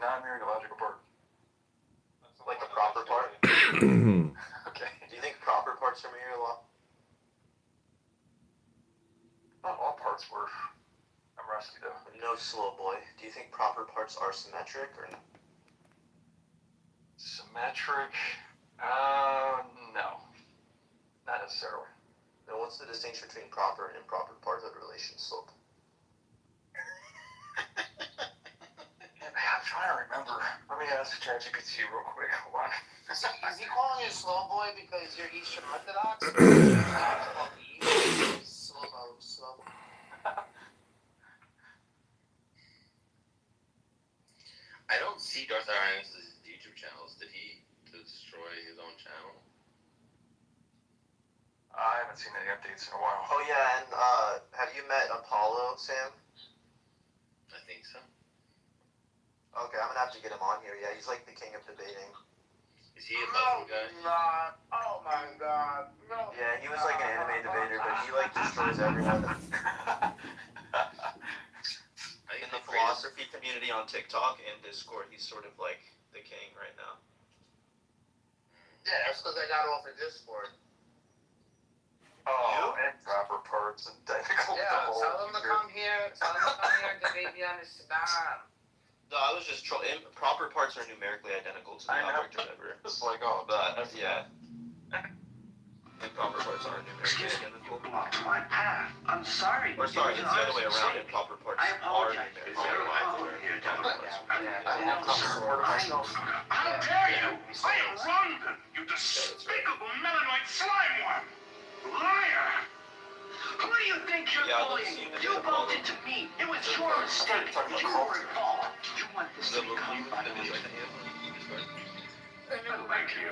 non-myriological part. Like the proper part? Okay. Do you think proper parts are myriological? Not all parts were. I'm rusty though. No, slow boy. Do you think proper parts are symmetric or no? Symmetric? No. Not necessarily. Then what's the distinction between proper and improper parts of the relation slope? I'm trying to remember. Let me ask ChatGPT real quick. Hold on. Is he calling you slow boy because you're Eastern Orthodox? Slow. I don't see Darth Arians' YouTube channels. Did he destroy his own channel? I haven't seen any updates in a while. Oh yeah, and have you met Apollo, Sam? I think so. Okay, I'm gonna have to get him on here. Yeah, he's like the king of debating. Is he a Muslim guy? Oh my god. No. Yeah, he was like an anime debater, but he like destroys everyone. In the philosophy community on TikTok and Discord, he's sort of like the king right now. Yeah, that's because I got off of Discord. Oh, and proper parts and technical. Yeah, tell them to come here. Tell them to come here and debate me on Islam. No, I was just trolling. Proper parts are numerically identical to the object or whatever. It's like, oh, But yeah. Improper parts are numerically identical. Blocked my path. I'm sorry. Or sorry, it's the other way around. Improper parts I are apologize. numerically identical. How dare you! I am Rondon, you despicable melanoid slime worm! Liar! Who do you think you're bullying? You bumped into me. It was your mistake. You were involved. You want this to become my Thank you.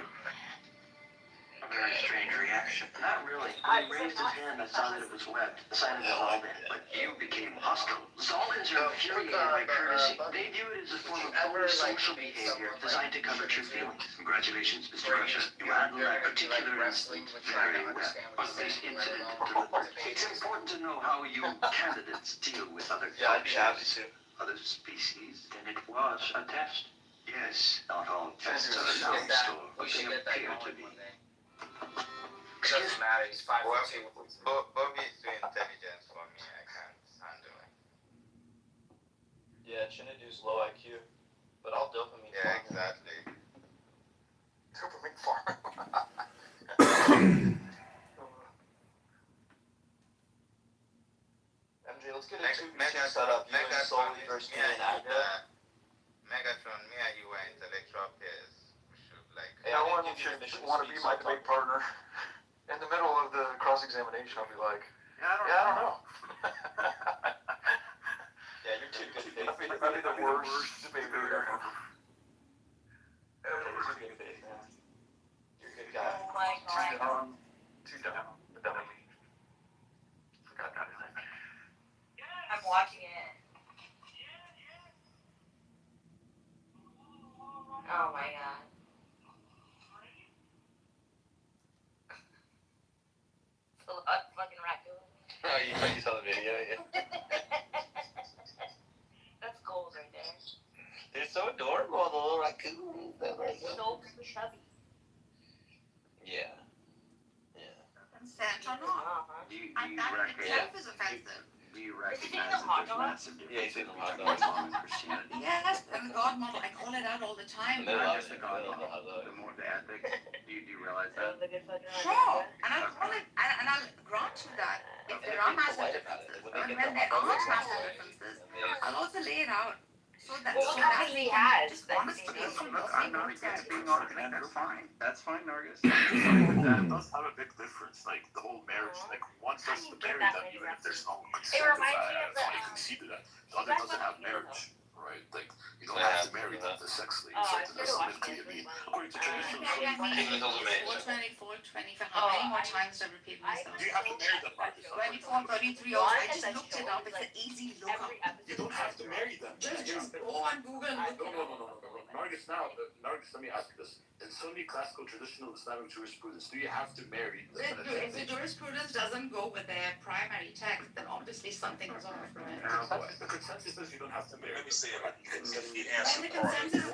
A very strange reaction. Not really. When he raised his hand, I saw that it was webbed, the sign of the Zaldin. But you became hostile. Zaldins are infuriated by courtesy. They view it as a form of phony social behavior designed to cover true feelings. Congratulations, Mr. Russia. You handled that particular instinct very well. But this incident deliberate. It's important to know how you candidates deal with other Yeah, I'd be happy to. other species, and it was a test. Yes, not all tests are now store, but they appear to be. It doesn't matter. He's 5'2". Bobby is too intelligent for me. I can't handle it. Yeah, Chinadu's low IQ, but I'll dopamine Yeah, farm him. exactly. Dopamine farm. MJ, let's get a 2v2 setup. You and Sully versus me and Agda. Megatron, me and you were intellectual peers. We should like. Hey, I want to be my debate partner. In the middle of the cross-examination, I'll be like, I don't know. Yeah, you're too good faith. I'll be the worst debater ever. You're a good faith, man. You're a good guy. Oh my god. Too dumb. The dumb me. Forgot everything. I'm watching it. Oh my god. Fucking raccoon. Oh, you saw the video? Yeah. That's gold right there. They're so adorable, the little raccoons. So chubby. Yeah. Santa not. Do you That recognize? itself is offensive. Do you Is it recognize the hot that there's dog? massive Yeah, difference he's eating between the hot dog. Islam and Christianity? Yes, and the God model. I call it out all the time. And they Not love just it. the God They love the model, hot dog. the more the ethic. Do you realize That that? was a good fucking Sure, and I'll call it, and I'll grant you that if there are massive differences, and when there are massive differences, I'll also lay it out so that Well, so what that company we has can just that honestly thing? Look, I'm not against being honest. That's fine. That's fine, Nargis. That does have a big difference. Like the whole marriage, like one starts to marry them, even if there's no consent of reminds me of the, funny conceded that. The other doesn't have marriage, right? Like you don't have to marry them to sex slaves. Oh, Like I there's started something watching clearly, this according to tradition. Even those are made. 424, 20, how many more times do I repeat myself? Do you have to marry them, Marcus? 24, 33, oh, I just looked it up. It's an easy lookup. every episode. You don't have to marry them. Just go on Google and look it up. Nargis, let me ask you this. In Sunni classical traditional Islamic jurisprudence, do you have to marry the If the jurisprudence doesn't go with their primary text, then obviously something is off, right? The consensus says you don't have to marry. Let me say it like this. The And answer the part. consensus,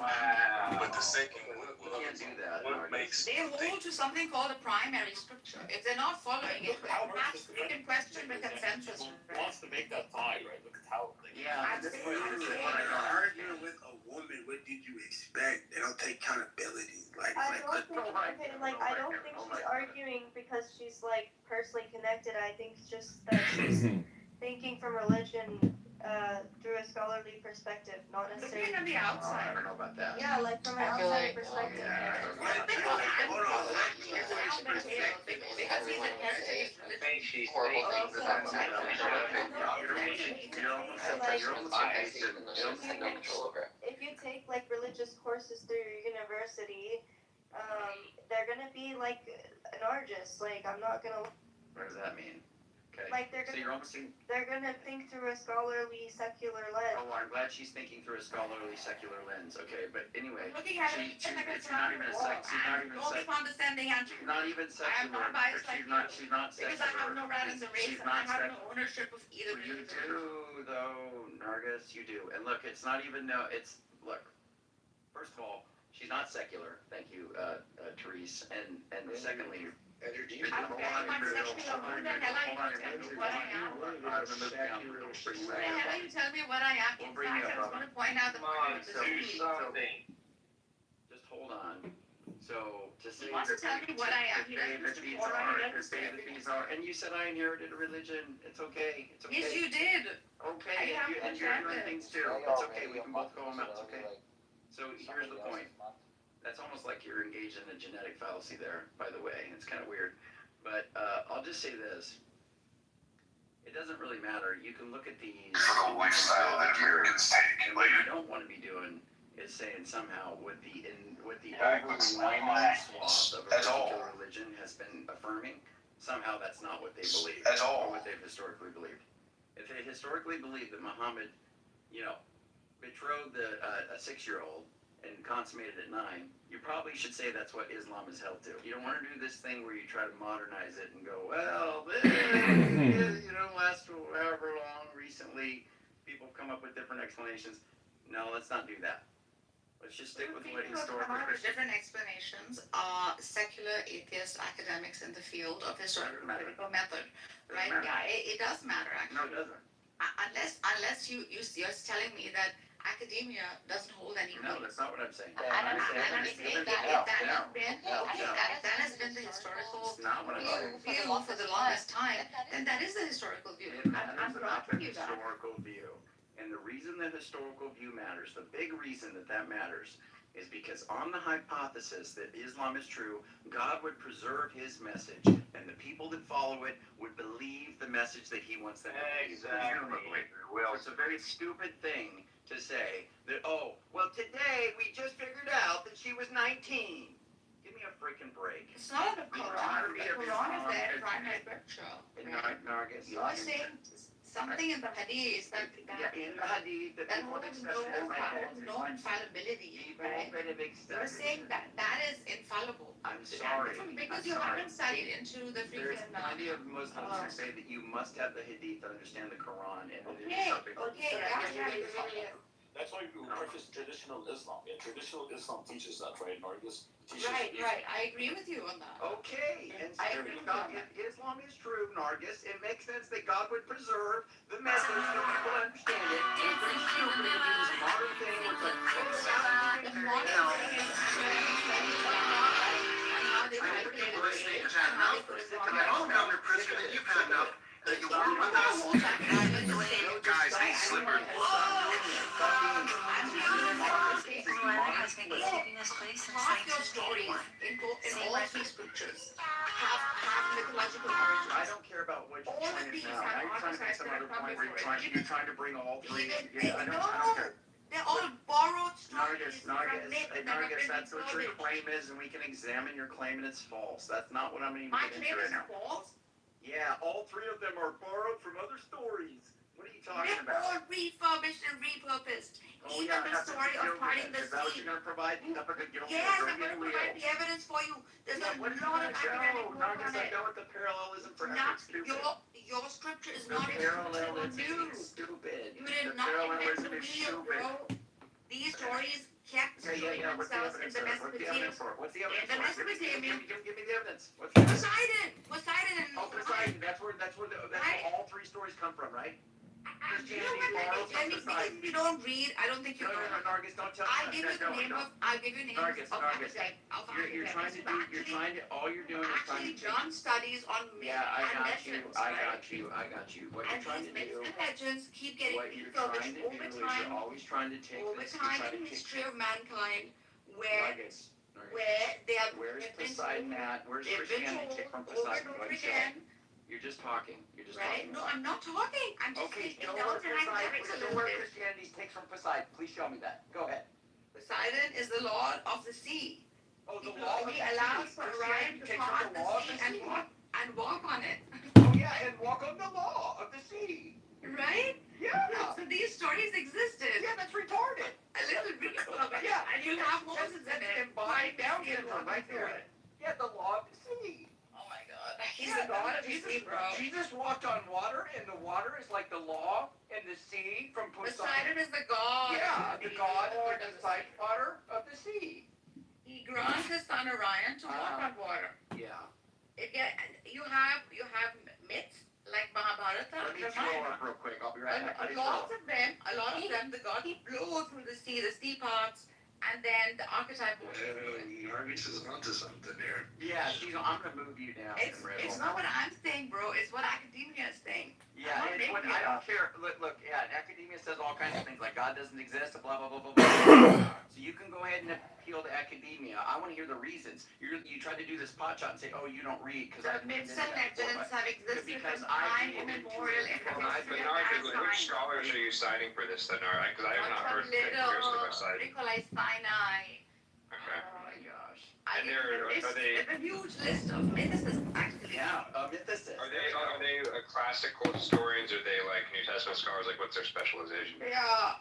But the second You can't do that. what makes they hold to something called a primary scripture. If they're not following it, perhaps they can question the consensus. Wants to make that tie, right? Look at how. Yeah, this is When you're arguing with a woman, what did you expect? They don't take accountability. I don't think she's arguing because she's like personally connected. I think it's just that she's thinking from religion through a scholarly perspective, not necessarily. Looking on the I outside. don't know about that. Yeah, like from an I feel outside like- perspective. Hold on. Because he's a heritage religion. She's If you take like religious courses through your university, they're gonna be like anarchist. Like I'm not gonna What does that mean? Okay. like So you're almost in, they're gonna think through a scholarly secular lens. oh, I'm glad she's thinking through a scholarly secular lens. Okay, but anyway, Looking at it, she's like not even a sec, she's not even a don't be sec, condescending and she's not even I am secular. not biased like She's not because secular. I have no right in the race She's and I not have secular. no ownership of either You religion. do, though, Nargis, you do. And look, it's not even, look, first of all, she's not secular, thank you, Therese, and secondly, I'm very much secular. Who the hell are you to tell me what I am? Who the hell are you to tell me what I am? In fact, I was going to point out the point of the speech. just hold on. So, to say He wants to tell me what I am. He say doesn't that wish these to pour on are, it. to say that these are, and you said I inherited a religion, it's okay, it's okay. Yes, you did. Okay, I and you're doing things too, it's okay, we can both go home, it's okay. So here's the point. That's almost like you're engaged in a genetic fallacy there, by the way. It's kind of weird. But I'll just say this. It doesn't really matter. You can look at these. for the lifestyle that Americans take. What you don't want to be doing is saying somehow with the overwhelming swath of a At all. particular religion has been affirming, somehow that's not what they believe. At all. Or what they've historically believed. If they historically believed that Muhammad, betrothed a 6-year-old and consummated at 9, you probably should say that's what Islam is held to. You don't want to do this thing where you try to modernize it and go, well, this, last however long recently, people come up with different explanations. No, let's not do that. Let's just stick with what historically. Different explanations. Secular atheist academics in the field of historical critical method, right? Yeah, it does matter No, actually. it doesn't. Unless you're telling me that academia doesn't hold any No, weight. that's not what I'm saying. And I'm saying that if that has been the historical It's not what I'm saying. view for the longest time, then that is the historical view. It I'm matters about the granting you that. historical view. And the reason the historical view matters, the big reason that matters, is because on the hypothesis that Islam is true, God would preserve his message, and the people that follow it would believe the message that he wants them to believe. Presumably. Well, it's a very stupid thing to say that, today we just figured out that she was 19. Give me a freaking break. It's not the Quran. The Quran is their primary scripture. Nargis. You're saying something in the hadith that In the hadith that people have holds accepted. no infallibility, People right? that have You're accepted. saying that is infallible. I'm sorry. Because I'm you sorry. haven't studied into the There's freaking. plenty of Muslims who say that you must have the hadith to understand the Quran, and it is Okay, something. yeah. That's why we preface traditional Islam. Yeah, traditional Islam teaches that, right? Nargis teaches. Right. I agree with you on that. Okay, and I so agree with God, that. if Islam is true, Nargis, it makes sense that God would preserve the message so people understand it. It's pretty stupid to do this modern thing where it's like, The modern thing is how they manipulated it, and how they put it wrong. Governor Pritzker, that you've had enough. You work with us. Guys, these slippers. Half your stories in all three scriptures have mythological origins. I don't care about which All point of is these now. have Now you're trying to make some other point where you're trying to bring all three. I don't care. They're all borrowed stories Nargis, from myth that have been that's what your recorded. claim is, and we can examine your claim, and it's false. That's not what I'm even My getting claim into is right now. false. Yeah, all three of them are borrowed from other stories. What are you talking They're about? all refurbished and repurposed. Oh, Even yeah, the that's story what of parting the Is that what sea. you're gonna provide? You're gonna get over Yes, the I'm going to provide the evidence for you. There's a what lot of academic work on I it. know what the parallelism for Not stupid. your scripture is The not parallelism new. is stupid. You did The not invent parallelism the is wheel, stupid. bro. These stories kept Yeah. What's the themselves in evidence the for? What's the Mesopotamian. evidence for? What's the In evidence the for? Mesopotamian. Give me the evidence. What's the evidence? Poseidon and Oh, Poseidon. That's where Right. all three stories come from, right? You know what? Because you don't read, I don't think you know. Nargis, don't tell me. I'll give you the name of Nargis. archetype. You're trying to, all you're doing is trying Actually to. done studies on myth Yeah, I and got legends, you. I right? got you. What you're And trying these to myths do. and legends keep getting What you're refurbished trying to over do is time. you're always trying to take Over this. time in the history of mankind, where Nuggets. they have Where's they've been Poseidon told- at? Where's they've been Christianity take from told over Poseidon? and Go over ahead and show it. again, You're just talking. right? No, I'm not talking. I'm just Okay, speaking show down where to academics a little bit. Christianity takes from Poseidon. Please show me that. Go ahead. Poseidon is the lord of the sea. Oh, the He law of the allows sea. for Orion to Christianity takes part from the the law of sea the sea. and walk on it. Oh yeah, and walk on the law of the sea. Right? Yeah. So these stories existed. Yeah, that's retarded. A little refurbished. Yeah. And you'll have Moses in That's it. embodied down right there. Yeah, the law of the sea. Oh my God. He's the god of the sea, bro. Jesus walked on water, and the water is like the law and the sea from Poseidon is the god. Yeah, the god Lord of of the the sea. water of the sea. He grants his son Orion to walk on water. Yeah. You have myths like Mahabharata. Let me throw up real quick. I'll be right back. A lot of them, the god blow through the sea parts, and then the archetype. Nargis is onto something there. Yeah, I'm gonna move you down. It's not what I'm saying, bro. It's what academia is saying. Yeah, I'm not making I it don't up. care. Look, yeah, academia says all kinds of things like God doesn't exist, blah blah blah blah blah. So you can go ahead and appeal to academia. I want to hear the reasons. You tried to do this pot shot and say, oh, you don't read because The myths and legends have existed Because from time immemorial in the history of mankind. Which scholars are you citing for this then? Because I have not heard Little seriously about citing. Nikolai Sinai. Okay. Oh my gosh. And are they? It's a huge list of mythicists, actually. Yeah, mythicists. Are they classical historians? Are they like New Testament scholars? Like, what's their specialization? They are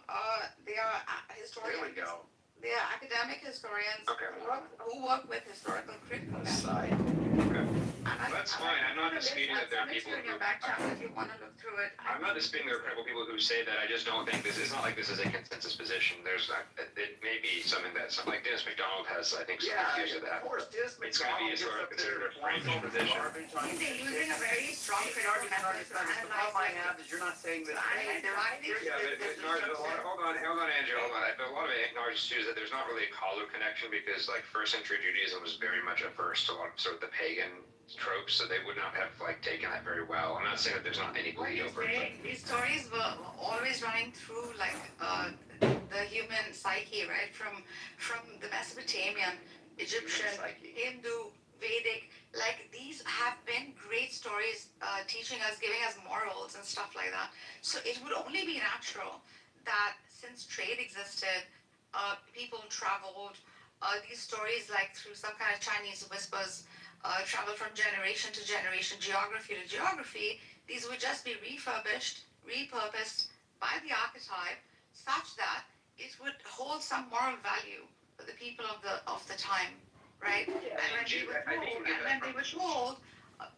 historians. There we go. They are academic historians Okay. who work with historical critical Side. That's fine. I'm not disputing that there are people in your who. back channel if you want to look through it. I'm not disputing there are critical people who say that. I just don't think this is not like this is a consensus position. It may be something that something like Dennis McDonald has. I think some views of that. Of course, It's going to be sort of considered a fringe position. They're using a very strong critical method to The problem I analyze have is you're not saying that. Yeah, but hold on, Andrew, hold on. A lot of it acknowledges too is that there's not really a causal connection because like first century Judaism was very much averse to a lot of sort of the pagan tropes, so they would not have like taken that very well. I'm not saying that there's not any bleed over, but These stories were always running through like the human psyche, right? From the Mesopotamian, Egyptian, Hindu, Vedic. Like these have been great stories, teaching us, giving us morals and stuff like that. So it would only be natural that since trade existed, people traveled. These stories, like through some kind of Chinese whispers, travel from generation to generation, geography to geography. These would just be refurbished, repurposed by the archetype, such that it would hold some moral value for the people of the time, right? And when they were told,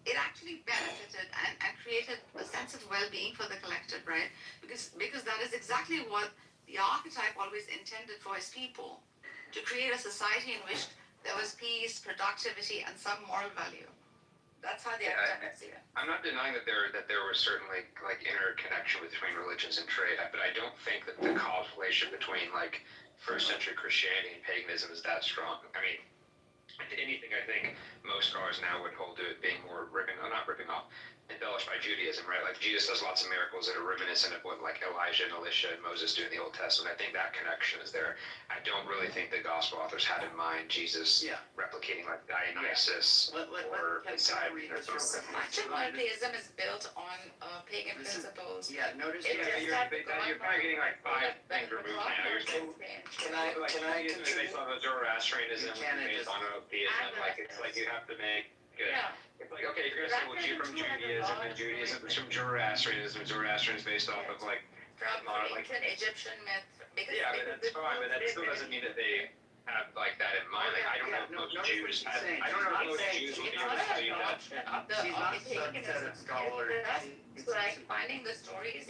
it actually benefited and created a sense of well-being for the collective, right? Because that is exactly what the archetype always intended for his people, to create a society in which there was peace, productivity, and some moral value. That's how the academics see it. I'm not denying that there was certainly like interconnection between religions and trade, but I don't think that the causal relation between like first century Christianity and paganism is that strong. I mean, if anything, I think most scholars now would hold to it being more embellished by Judaism, right? Like Jesus does lots of miracles that are reminiscent of what like Elijah and Elisha and Moses do in the Old Testament. I think that connection is there. I don't really think the gospel authors had in mind Jesus replicating like Dionysus or Messiah. Much of monotheism is built on pagan principles. Yeah, notice. You're probably getting like 5 things removed now. You're saying, Can I based on the Zoroastrianism, based on monotheism, like it's like you have to make Good. Yeah. It's like, okay, you're gonna say, well, from Judaism, and Judaism is from Zoroastrianism. Zoroastrianism is based off of like, From ancient Egyptian myth. Because yeah, but that's fine, but that still doesn't mean that they have like that in mind. Like, I don't know if most Jews have. I don't know if most Jews will be able to see that. She's not a subset of scholars. It's like finding the stories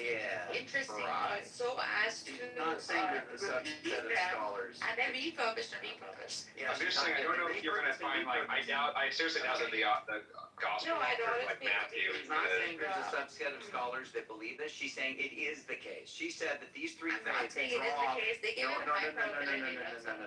interesting, right. so as to Not saying that the subset of scholars. and then repurpose and repurpose. Yeah, I'm just saying, I don't know if you're gonna find like, I seriously doubt that the gospel No, I don't. author, like Matthew, She's not saying there's a subset of scholars that believe this. She's saying it is the case. She said that these three I'm not faiths saying it is draw. the case. They gave it a high probability.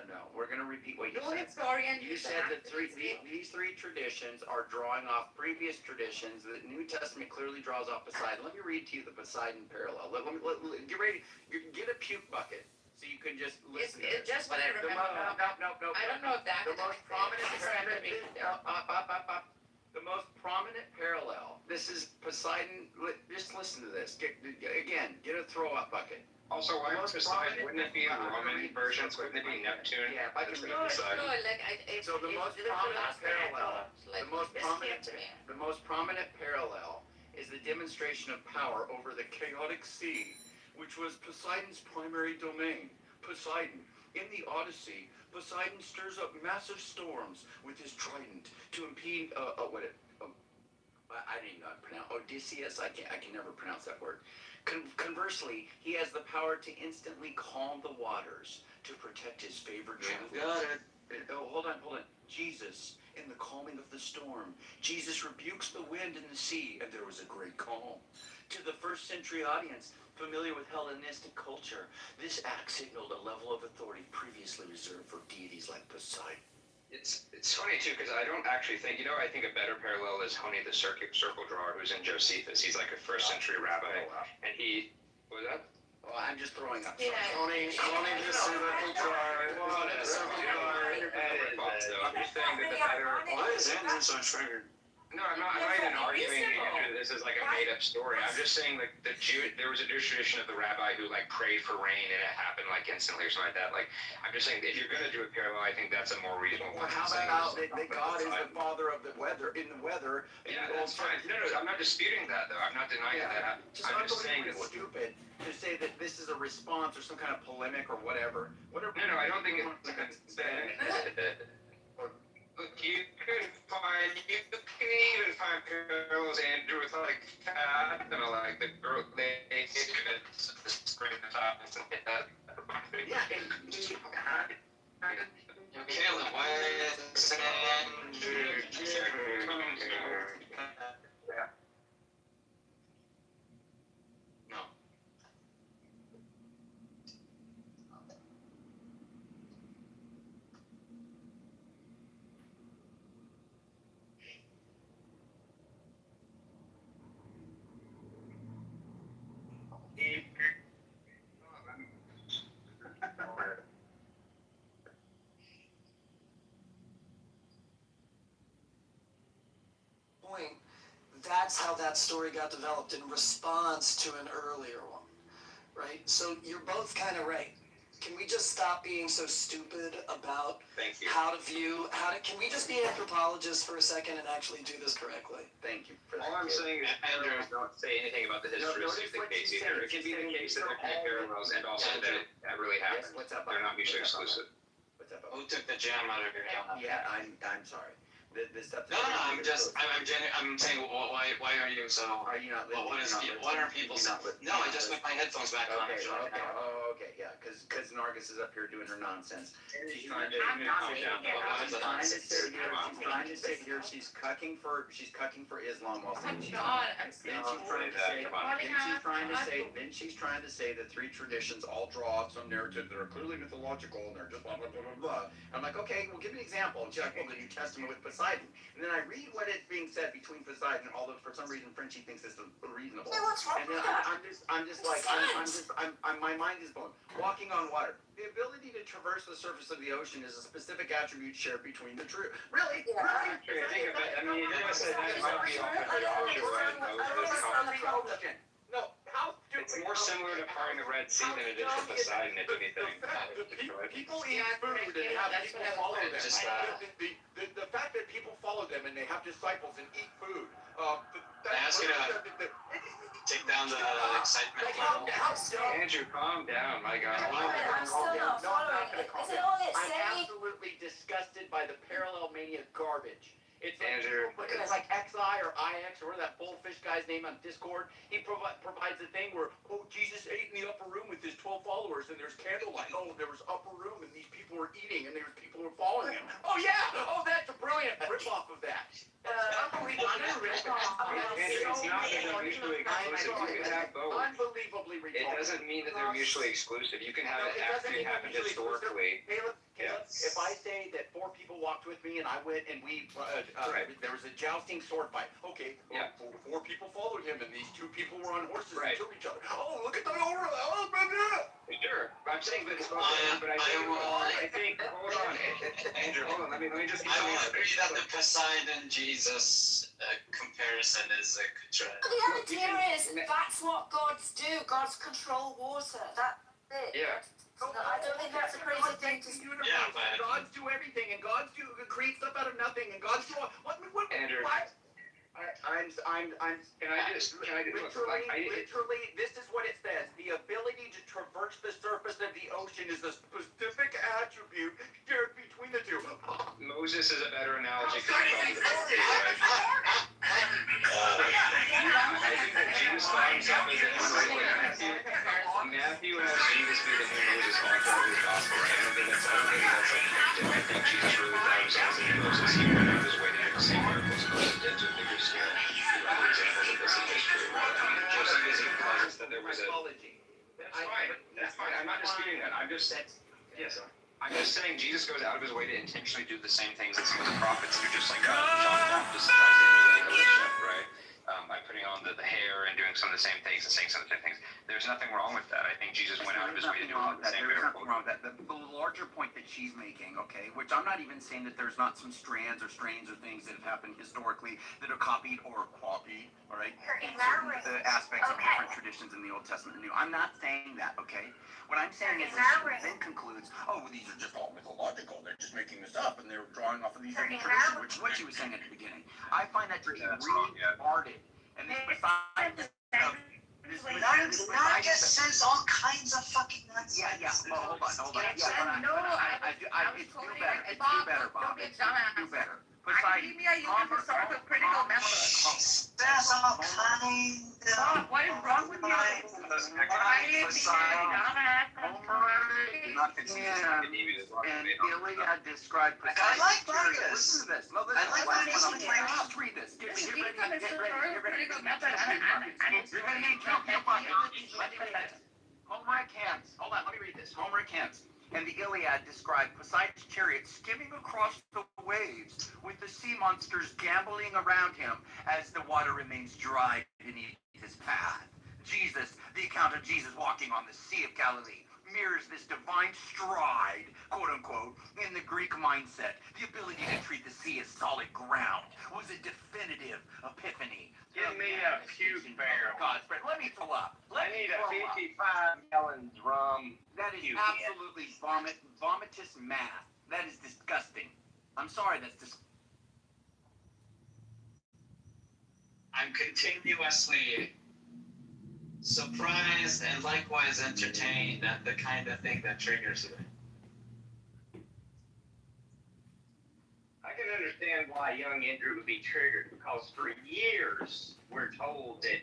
No. We're gonna repeat what you No said. historian. You said that these three traditions are drawing off previous traditions. The New Testament clearly draws off Poseidon. Let me read to you the Poseidon parallel. Get ready. Get a puke bucket so you can just listen. It's just what I remember. No. I don't know if that. The most prominent The most prominent parallel. This is Poseidon. Just listen to this. Get a throw up bucket. Also, why was Poseidon? Wouldn't it be Roman versions? Wouldn't it be Neptune? Yeah, I can No, So the most prominent parallel. The most prominent parallel is the demonstration of power over the chaotic sea, which was Poseidon's primary domain. Poseidon. In the Odyssey, Poseidon stirs up massive storms with his trident to impede, I didn't know how to pronounce, Odysseus, I can never pronounce that word. Conversely, he has the power to instantly calm the waters to protect his favored travelers. Got it. Hold on. Jesus, in the calming of the storm, Jesus rebukes the wind and the sea, and there was a great calm. To the first century audience, familiar with Hellenistic culture, this act signaled a level of authority previously reserved for deities like Poseidon. It's funny too, because I don't actually think, I think a better parallel is Honi the circle drawer, who's in Josephus. He's like a first century rabbi, and he, what was that? Oh, I'm just throwing up. Yeah. Honi the circle drawer. I'm just saying that the better. Why is Andrew so triggered? No, I'm not even arguing this is like a made up story. I'm just saying like there was a Jewish tradition of the rabbi who like prayed for rain and it happened like instantly or something like that. Like I'm just saying if you're gonna do a parallel, I think that's a more reasonable one. How about that God is the father of the weather in the weather? Yeah, that's fine. No, I'm not disputing that though. I'm not denying that. I'm just saying that stupid to say that this is a response or some kind of polemic or whatever. No, I don't think it's Look, you can even find parallels, Andrew, with like Fatima, like the girl, they could spring the top and hit that. Caleb, why is Andrew? No. That's how that story got developed in response to an earlier one, right? So you're both kind of right. Can we just stop being so stupid about can we just be anthropologists for a second and actually do this correctly? Thank you for that. All I'm saying is Andrew don't say anything about the historicity of the case either. It can be the case that there can be parallels and also that it really happened. They're not mutually exclusive. What's up? Who took the jam out of your mouth? Yeah, I'm sorry. This stuff. No, I'm saying, why are you so? Are you not listening? What are people saying? No, I just put my headphones back on. Okay, yeah, because Nargis is up here doing her nonsense. She's trying to say here she's cucking for Islam while saying she's trying to say that three traditions all draw some narratives that are clearly mythological and they're just blah blah blah blah blah. I'm like, okay, well give me an example. And she's like, well, the New Testament with Poseidon. And then I read what is being said between Poseidon, although for some reason Frenchie thinks this is reasonable. And then my mind is blown. Walking on water. The ability to traverse the surface of the ocean is a specific attribute shared between the true. Really? Think of it. I mean, you just said that might be off of Joshua. No, how it's more similar to parting the Red Sea than it is to Poseidon, if anything. People eat food and have people follow them. The fact that people follow them and they have disciples and eat food. Ask you to take down the excitement level. Andrew, calm down, my God. I'm still not following. Is it all it's I'm saying? absolutely disgusted by the parallel mania garbage. It's like, Andrew. it's like XI or IX or whatever that bullfish guy's name on Discord. He provides a thing where, Jesus ate in the upper room with his 12 followers and there's candlelight. There was upper room and these people were eating and there was people who were following him. Oh yeah! That's a brilliant rip-off of that. Andrew, it's not that they're mutually exclusive. You can have both. Unbelievably retarded. It doesn't mean that they're mutually exclusive. You can have it actually happen historically. Caleb, if I say that 4 people walked with me and I went and we there was a jousting sword fight. Okay, yeah. 4 people followed him and these 2 people were on horses and took each other. Oh, look at the aura! Oh, sure. I'm saying that it's but I think hold on, Andrew, hold on. Let me just. I will agree that the Poseidon Jesus comparison is a good try. The idea is that's what gods do. Gods control water. That's it. Yeah. I don't think that's a crazy thing to say. Yeah, but gods do everything, and gods create stuff out of nothing, and gods do what? Andrew. What? Can I just literally, this is what it says. The ability to traverse the surface of the ocean is a specific attribute shared between the two. Moses is a better analogy. I think that Jesus saw himself as Matthew has Jesus be the Moses author of his gospel. I don't think that's subjective. I think Jesus really thought himself as Moses. He went out of his way to do the same miracles, but he did to a bigger scale. Other examples of this in history. Josephus tells us that there was a. That's fine. That's fine. I'm not disputing that. I'm just saying Jesus goes out of his way to intentionally do the same things that some of the prophets do, just like John the Baptist tries to emulate Elisha, right? By putting on the hair and doing some of the same things and saying some of the same things. There's nothing wrong with that. I think Jesus went out of his way to do all the same miracles. There's nothing wrong with that. The larger point that she's making, okay, which I'm not even saying that there's not some strands or strains or things that have happened historically that are copied or copied, all right? The aspects of different traditions in the Old Testament and New. I'm not saying that, okay? What I'm saying is that she then concludes, these are just all mythological. They're just making this up and they're drawing off of these different traditions, which is what she was saying at the beginning. I find that to be really retarded. And this besides That just says all kinds of fucking nonsense. Yeah. Hold on. Yeah, it's do better, Bob. It's do better. Academia uses historical critical methods. There's all kinds of. What is wrong with you? And Iliad described I like this. Listen to this. No, I like when it's just read this. Get ready. You're gonna need Homer recants. Hold on, let me read this. Homer recants. And the Iliad described Poseidon's chariot skimming across the waves with the sea monsters gamboling around him as the water remains dry beneath his path. The account of Jesus walking on the Sea of Galilee, mirrors this divine stride, quote unquote, in the Greek mindset. The ability to treat the sea as solid ground was a definitive epiphany. Give me a puke barrel. God's bread. Let me fill up. I need a 55-gallon drum. That is absolutely vomitous math. That is disgusting. I'm sorry, that's disgusting. I'm continuously surprised and likewise entertained at the kind of thing that triggers it. I can understand why young Andrew would be triggered, because for years we're told that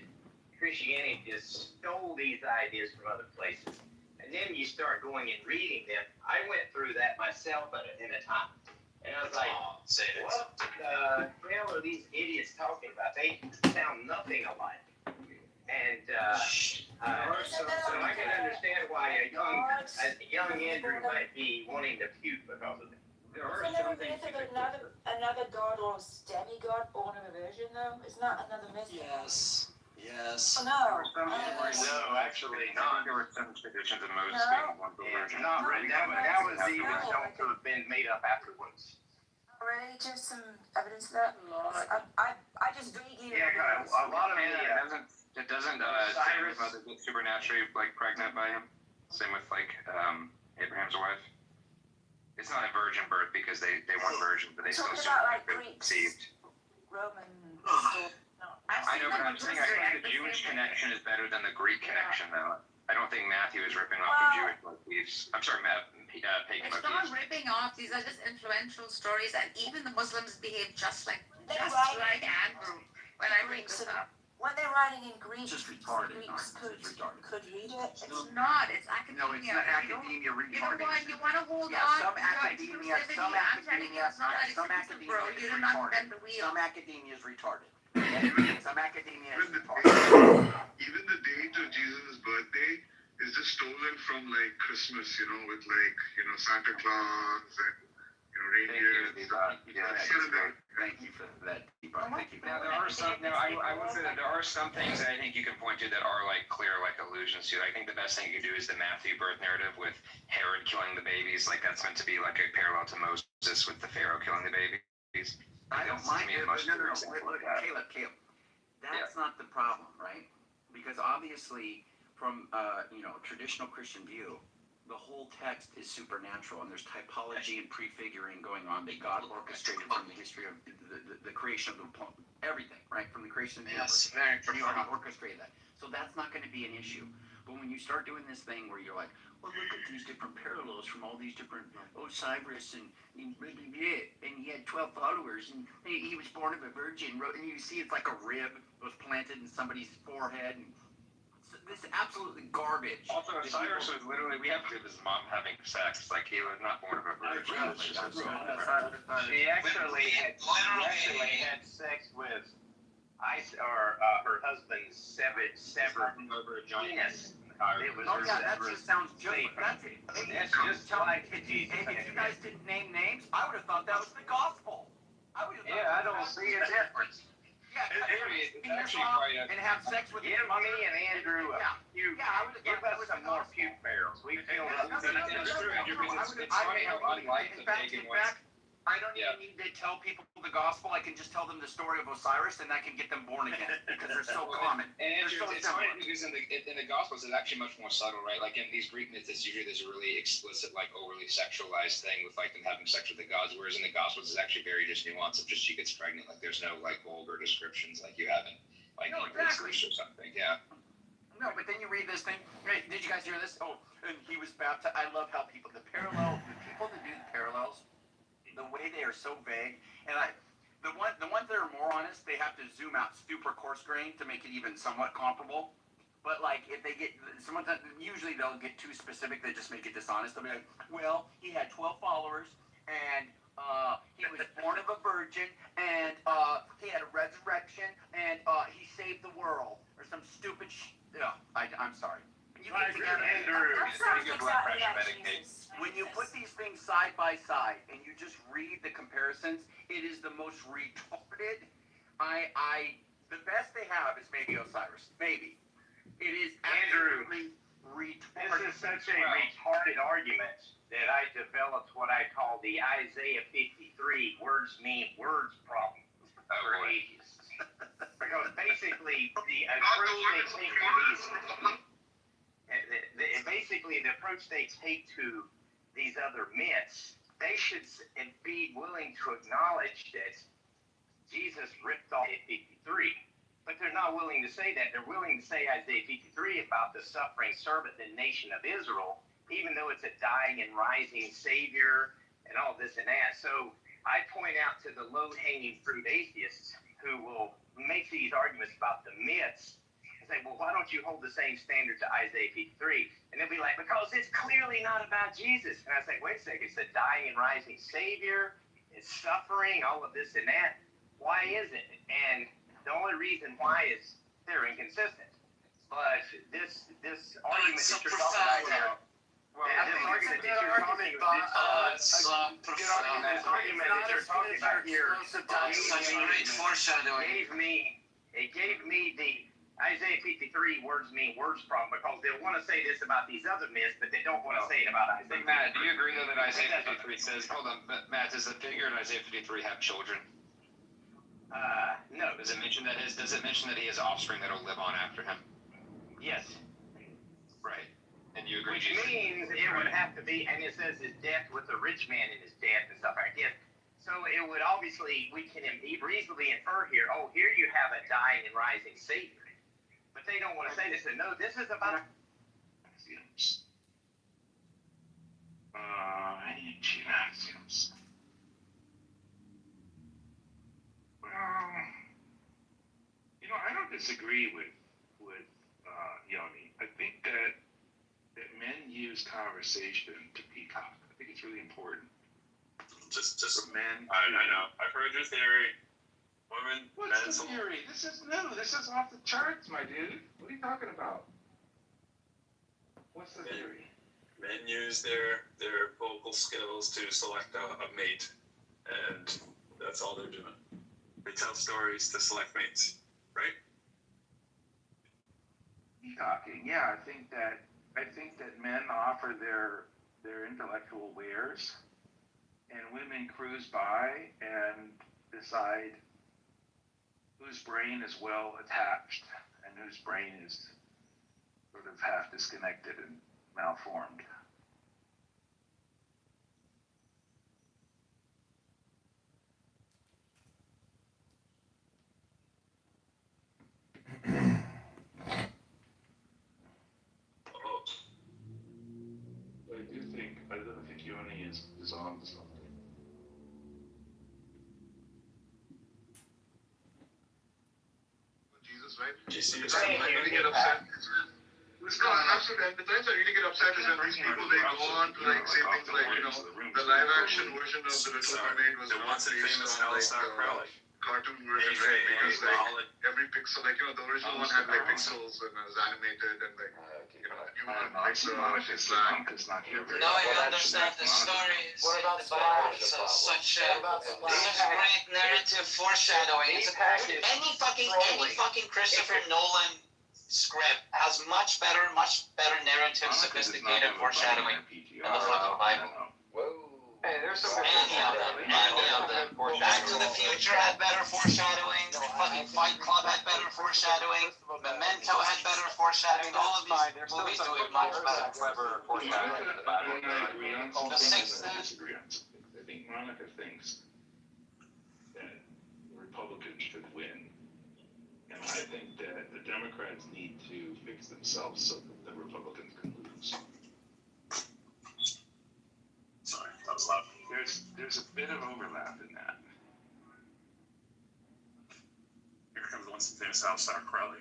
Christianity just stole these ideas from other places. And then you start going and reading them. I went through that myself in a time. And I was like, what the hell are these idiots talking about? They sound nothing alike. And so I can understand why a young Andrew might be wanting to puke because of it. There are some myth of another god or demigod born of a virgin, though? Isn't that another myth? Yes. Oh, no. No, actually not. There were some traditions of Moses being one version. Not really. That was even shown to have been made up afterwards. Really? Do you have some evidence of that? I just vaguely remember. A lot of it doesn't Sarah's mother get supernaturally pregnant by him. Same with Abraham's wife. It's not a virgin birth because they weren't virgin, but they still conceived. Roman story. No. I know, but I'm saying I think the Jewish connection is better than the Greek connection, though. I don't think Matthew is ripping off the Jewish motifs. I'm sorry, pagan It's motifs. not ripping off. These are just influential stories, and even the Muslims behave just like Andrew when I bring this up. When they're writing in Greek, It's just retarded. Greeks It's retarded. could read it. It's not. It's academia. No, it's not academia You know retarded. what? You want to hold Yeah, on some to your academia, exclusivity. some I'm telling you, academia, it's not that some exclusive, academia bro. is You did not retarded. invent the wheel. Some academia is retarded. Some academia is retarded. Even the date of Jesus' birthday is just stolen from like Christmas, you know, with like, you know, Santa Claus and, you know, reindeer. Thank you for that. Thank you. Now there are some. Now I will say that there are some things that I think you can point to that are like clear, like allusions to. I think the best thing you can do is the Matthew birth narrative with Herod killing the babies. Like that's meant to be like a parallel to Moses with the Pharaoh killing the babies. I don't mind it, but no, look, Caleb. That's not the problem, right? Because obviously, from traditional Christian view, the whole text is supernatural, and there's typology and prefiguring going on that God orchestrated from the history of the creation of everything, right? From the creation of the universe. He already orchestrated that. So that's not going to be an issue. But when you start doing this thing where you're like, well, look at these different parallels from all these different Cyrus and he had 12 followers and he was born of a virgin, and you see it's like a rib was planted in somebody's forehead. And this is absolutely garbage. Also, Cyrus was literally, we have to do his mom having sex. Like he was not born of a virgin. She actually had sex with her husband's severed penis. It was her that severed just sounds just seed. that's it. That's just like Jesus. If you guys didn't name names, I would have thought that was the gospel. I would have thought Yeah, I don't see a difference. Yeah, It's actually quite and have sex with Give me and Andrew a puke. Give us some more puke barrels. We feel It's true, Andrew, because it's funny how unlike the pagan ones. I don't even need to tell people the gospel. I can just tell them the story of Osiris, and that can get them born again because they're so common. And They're so it's funny similar. because in the Gospels, it's actually much more subtle, right? Like in these Greek myths, it's usually this really explicit, like overly sexualized thing with like them having sex with the gods, whereas in the Gospels, it's actually very just nuanced of just she gets pregnant. Like there's no like vulgar descriptions like you have in like exactly. or something. Yeah. No, but then you read this thing. Hey, did you guys hear this? Oh, and he was baptized. I love how the people that do the parallels, the way they are so vague, and the ones that are more honest, they have to zoom out super coarse grain to make it even somewhat comparable. But like if they get usually they'll get too specific, they just make it dishonest. They'll be like, well, he had 12 followers, and he was born of a virgin, and he had a resurrection, and he saved the world, or some stupid I'm sorry. When you put these things side by side and you just read the comparisons, it is the most retarded. The best they have is maybe Osiris. Maybe. It is absolutely retarded. This is such a retarded argument that I developed what I call the Isaiah 53 words mean words problem for atheists. Because basically the approach they take to the approach they take to these other myths, they should be willing to acknowledge that Jesus ripped off Isaiah 53. But they're not willing to say that. They're willing to say Isaiah 53 about the suffering servant and nation of Israel, even though it's a dying and rising Savior and all this and that. So I point out to the low-hanging fruit atheists who will make these arguments about the myths and say, well, why don't you hold the same standard to Isaiah 53? And they'll be like, because it's clearly not about Jesus. And I say, wait a second, it's a dying and rising Savior, it's suffering, all of this and that. Why is it? And the only reason why is they're inconsistent. But this argument that you're talking about, this argument that you're talking about here, it gave me the Isaiah 53 words mean words problem, because they want to say this about these other myths, but they don't want to say it about Isaiah 53. Matt, do you agree though that Isaiah 53 says, hold on, Matt, does the figure in Isaiah 53 have children? No. Does it mention that he has offspring that will live on after him? Yes. Right. And you agree? Which means it would have to be, and it says his death with the rich man in his death and stuff like that. So it would obviously, we can reasonably infer here, oh, here you have a dying and rising Savior. But they don't want to say this. No, this is about Axioms. Ancient axioms. Well, I don't disagree with Yoni. I think that men use conversation to peacock. I think it's really important. Just for men. I know. I've heard your theory. Women. What's the theory? This is new. This is off the charts, my dude. What are you talking about? What's the theory? Men use their vocal skills to select a mate, and that's all they're doing. They tell stories to select mates, right? Peacocking. Yeah, I think that men offer their intellectual wares, and women cruise by and decide whose brain is well attached and whose brain is sort of half disconnected and malformed. I do think Yoni is on to something. Jesus, right? Jesus. I really get upset. No, absolutely. The times I really get upset is when these people, they go on to like say things like, the live action version of The Little Mermaid was not based on like cartoon version, right? Because like every pixel, like the original one had like pixels and it was animated and like Now I understand the stories in the Bible. It's such great narrative foreshadowing. Any fucking Christopher Nolan script has much better narrative, sophisticated foreshadowing than the fucking Bible. Hey, there's some Any of them. Back to the Future had better foreshadowing. Fucking Fight Club had better foreshadowing. Memento had better foreshadowing. All of these movies do it much better. clever foreshadowing. The Sixth. I think Monica thinks that Republicans should win, and I think that the Democrats need to fix themselves so that the Republicans can lose. Sorry, that was loud. There's a bit of overlap in that. Here comes the once famous Star Crowley.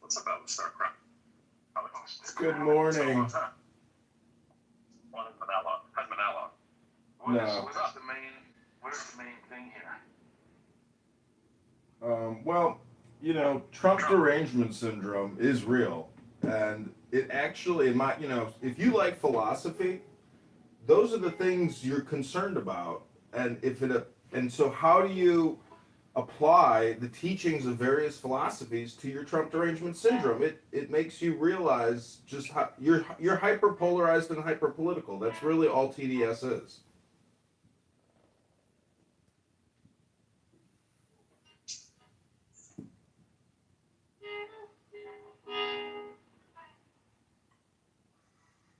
What's up, Star Crowley? Good morning. Well, it's been that long. Hasn't been that long. No. Where's the main thing here? Well, Trump derangement syndrome is real, and it actually, if you like philosophy, those are the things you're concerned about, and so how do you apply the teachings of various philosophies to your Trump derangement syndrome? It makes you realize just how you're hyper-polarized and hyper-political. That's really all TDS is.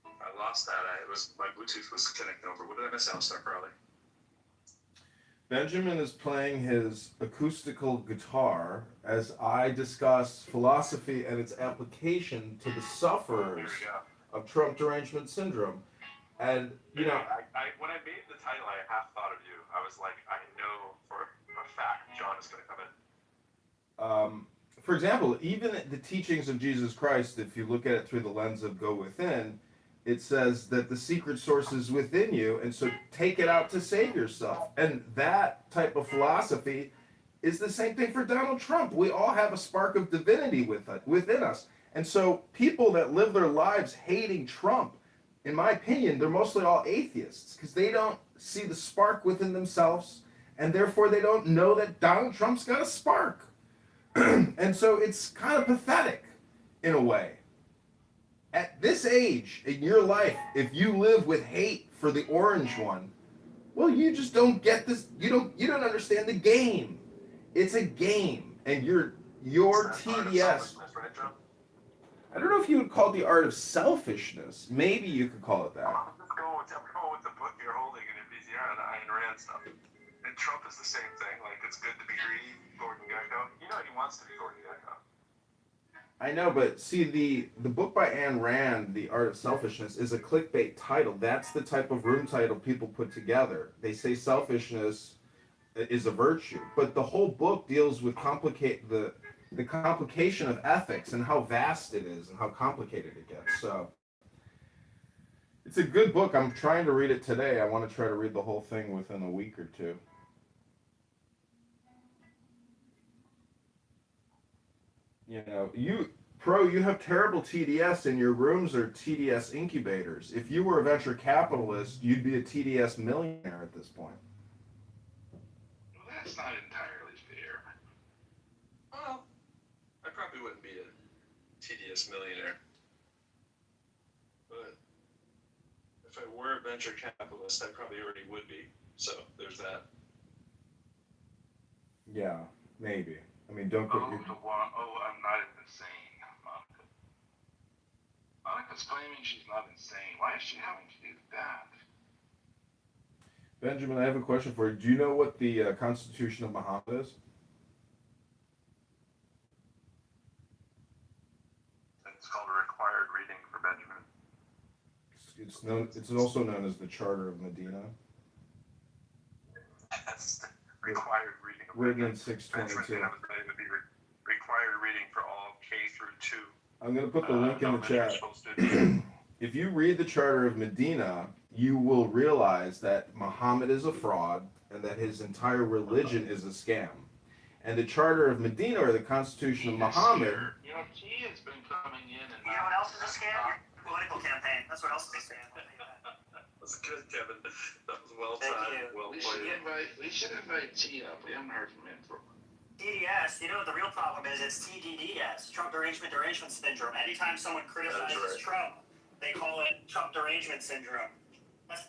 I lost that. My Bluetooth was connecting over. What did I miss out, Star Crowley? Benjamin is playing his acoustical guitar as I discuss philosophy and its application to the sufferers of Trump derangement syndrome. And, when I made the title, I half thought of you. I was like, I know for a fact John is going to come in. For example, even the teachings of Jesus Christ, if you look at it through the lens of go within, it says that the secret source is within you, and so take it out to save yourself. And that type of philosophy is the same thing for Donald Trump. We all have a spark of divinity within us. And so people that live their lives hating Trump, in my opinion, they're mostly all atheists because they don't see the spark within themselves, and therefore they don't know that Donald Trump's got a spark. And so it's kind of pathetic in a way. At this age in your life, if you live with hate for the orange one, well, you just don't get this. You don't understand the game. It's a game, and your TDS. I don't know if you would call it the art of selfishness. Maybe you could call it that. I'm going with the book you're holding, and if he's on the Ayn Rand stuff. And Trump is the same thing. Like, it's good to be greedy, Gordon Gekko. You know he wants to be Gordon Gekko. I know, but see, the book by Ayn Rand, The Art of Selfishness, is a clickbait title. That's the type of room title people put together. They say selfishness is a virtue, but the whole book deals with the complication of ethics and how vast it is and how complicated it gets. So it's a good book. I'm trying to read it today. I want to try to read the whole thing within a week or two. You know, you have terrible TDS, and your rooms are TDS incubators. If you were a venture capitalist, you'd be a TDS millionaire at this point. Well, that's not entirely fair. Well, I probably wouldn't be a TDS millionaire. But if I were a venture capitalist, I probably already would be. So there's that. Yeah, maybe. I mean, don't put your... I'm not insane, Monica. Monica's claiming she's not insane. Why is she having to do that? Benjamin, I have a question for you. Do you know what the Constitution of Muhammad is? It's called a required reading for Benjamin. It's also known as the Charter of Medina. That's the required reading of Written in Benjamin. 622. That would be required reading for all K through 2. I'm going to put the link in the chat. If you read the Charter of Medina, you will realize that Muhammad is a fraud and that his entire religion is a scam. And the Charter of Medina, or the Constitution of Muhammad... You know, he has been coming in and... You know what else is a scam? Your political campaign. That's what else is a scam. That's good, Kevin. That was well Thank timed. you. Well We played. should invite T up. We haven't heard from him for... TDS, you know what the real problem is? It's TDDS, Trump derangement syndrome. Anytime someone criticizes Trump, they call it Trump derangement syndrome. That's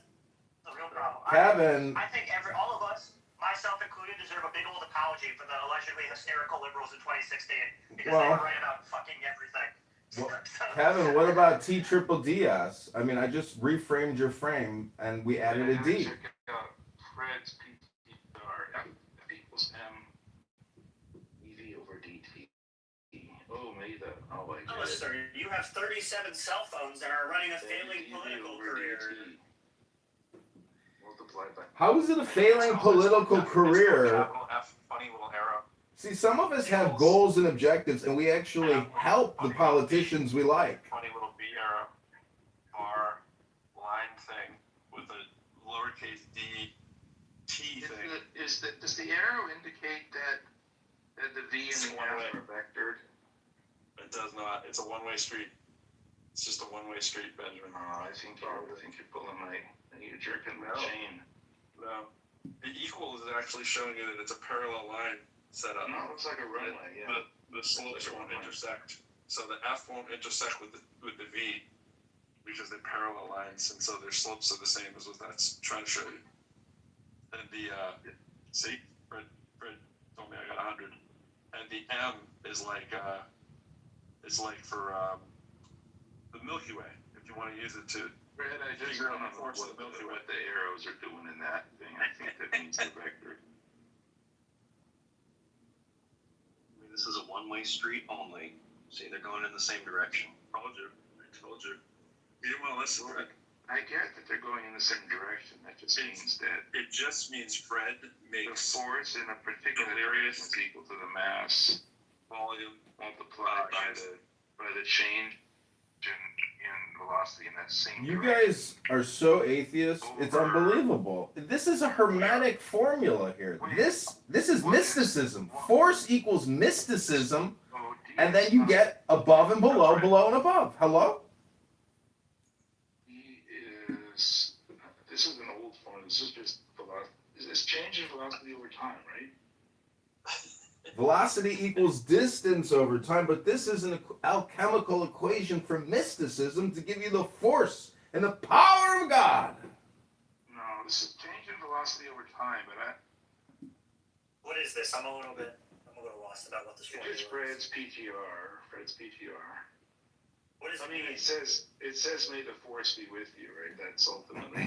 the real problem. Kevin. I think all of us, myself included, deserve a big old apology for the allegedly hysterical liberals in 2016 because they were right about fucking everything. Well, Kevin, what about T-triple-DS? I mean, I just reframed your frame and we added a D. Check out Fred's PTR. F equals M EV over DT. Oh, made that. Oh, my God. Sir, you have 37 cell phones and are running a failing political career. Multiplied by... How is it a failing political career? Capital F, funny little arrow. See, some of us have goals and objectives, and we actually help the politicians we like. Funny little B arrow, bar, line thing with a lowercase d, T thing. Does the arrow indicate that the V and the F are vectored? It does not. It's a one-way street. It's just a one-way street, Benjamin. I think you're pulling you're jerking my chain. No. The equal is actually showing you that it's a parallel line set up. No, it looks like a runway, yeah. The slopes won't intersect. So the F won't intersect with the V because they're parallel lines, and so their slopes are the same as what that's trying to show you. And the see, Fred told me I got 100. And the M is like for the Milky Way, if you want to use it to Fred, I just don't know what the arrows are doing in that thing. I think that means they're vectored. This is a one-way street only. See, they're going in the same direction. I told you. You didn't want to listen, Fred. I get that they're going in the same direction. That just means that it just means Fred makes the force in a particular direction is equal to the mass volume multiplied by the change in velocity in that same You direction. guys are so atheist, it's unbelievable. This is a hermetic formula here. This is mysticism. Force equals mysticism, and then you get above and below, below and above. Hello? This is an old form. This is just velocity. It's changing velocity over time, right? Velocity equals distance over time, but this is an alchemical equation for mysticism to give you the force and the power of God. No, this is changing velocity over time, but What is this? I'm a little lost about what this is. It's Fred's PTR. What does it mean? It says may the force be with you, right? That's ultimately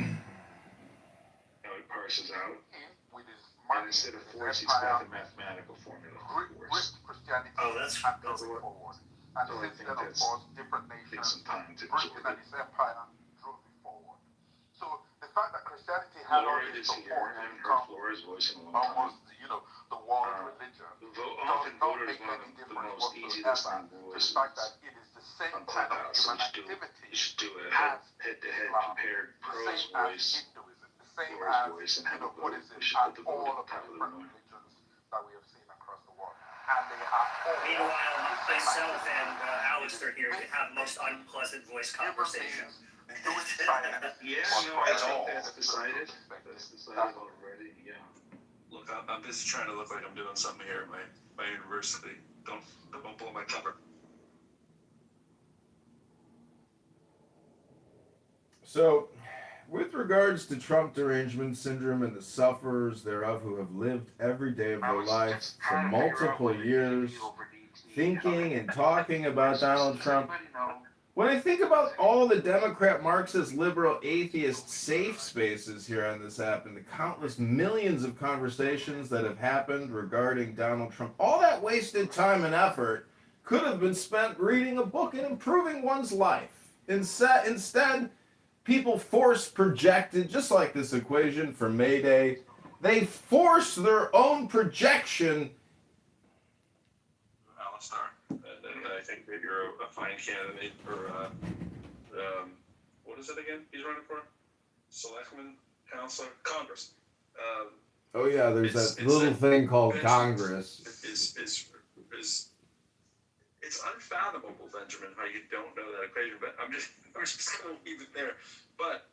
how it parses out. And instead of force, he's got the mathematical formula for force. Christianity that's moving forward. And So I since think then, of that's course, different takes nations, some time to Britain absorb and it. its empire drove it forward. So the fact that Christianity had all Laura this is here. support I haven't to heard become Flora's voice in a long time. almost, the world religion, Often don't voters make one any of the difference most easy listening whatsoever to the voices fact that it is the same on kind of Clubhouse. human You should do a as head-to-head Islam, compared the pros same as voice, Hinduism, the same Flora's as, voice, and have a vote. Buddhism, We should and put the vote all at of the top the of the different room. religions that we have seen across the world. And they have all Meanwhile, myself and Alistair here have most unpleasant voice conversations. Yeah, no, I think that's decided. That's decided already, yeah. Look, I'm busy trying to look like I'm doing something here at my university. Don't blow my cover. So, with regards to Trump derangement syndrome and the sufferers thereof who have lived every day of their life for multiple years, thinking and talking about Donald Trump, when I think about all the Democrat, Marxist, liberal, atheist safe spaces here on this app and the countless millions of conversations that have happened regarding Donald Trump, all that wasted time and effort could have been spent reading a book and improving one's life. Instead, people force projected, just like this equation for May Day, they force their own projection. Alistair, and I think that you're a fine candidate for, what is it again he's running for? Selectman, Councilor, Congress. Oh yeah, there's that little thing called Congress. It's unfathomable, Benjamin, how you don't know that equation, but I'm just going to leave it there. But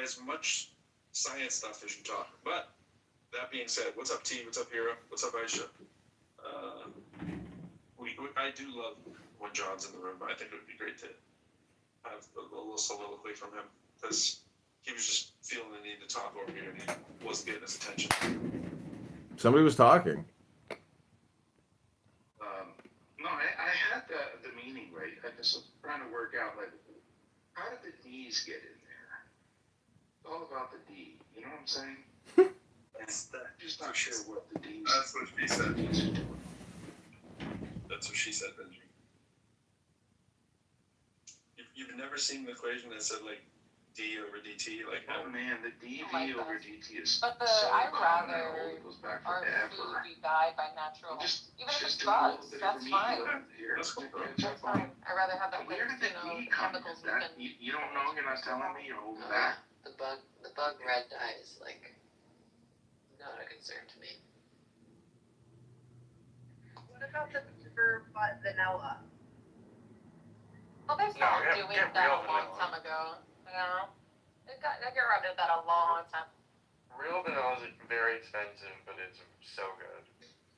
as much science stuff as you talk. But that being said, what's up, T? What's up, Hero? What's up, Aisha? I do love when John's in the room. I think it would be great to have a little soliloquy from him because he was just feeling the need to talk over here and he wasn't getting his attention. Somebody was talking. No, I had the meaning right. I just was trying to work out, like, how did the D's get in there? It's all about the D. You know what I'm saying? Just not sure what the D's. That's what she said. That's what she said, Benjamin. You've never seen the equation that said, like, D over DT? Like, oh man, the DV over DT is But so I'd common rather now, it goes back our forever. food be dyed by natural, even if it's do a little bugs, bit that's of fine. Here, That's cool. That's fine. I'd rather have that with, Where did the D come chemicals in? That, we can. you don't know, you're not telling me, you're holding back. The bug red dye is like not a concern to me. What about the pure vanilla? Well, they stopped doing that a long time ago. You know, I got rid of that a long time. Real vanilla is very expensive, but it's so good.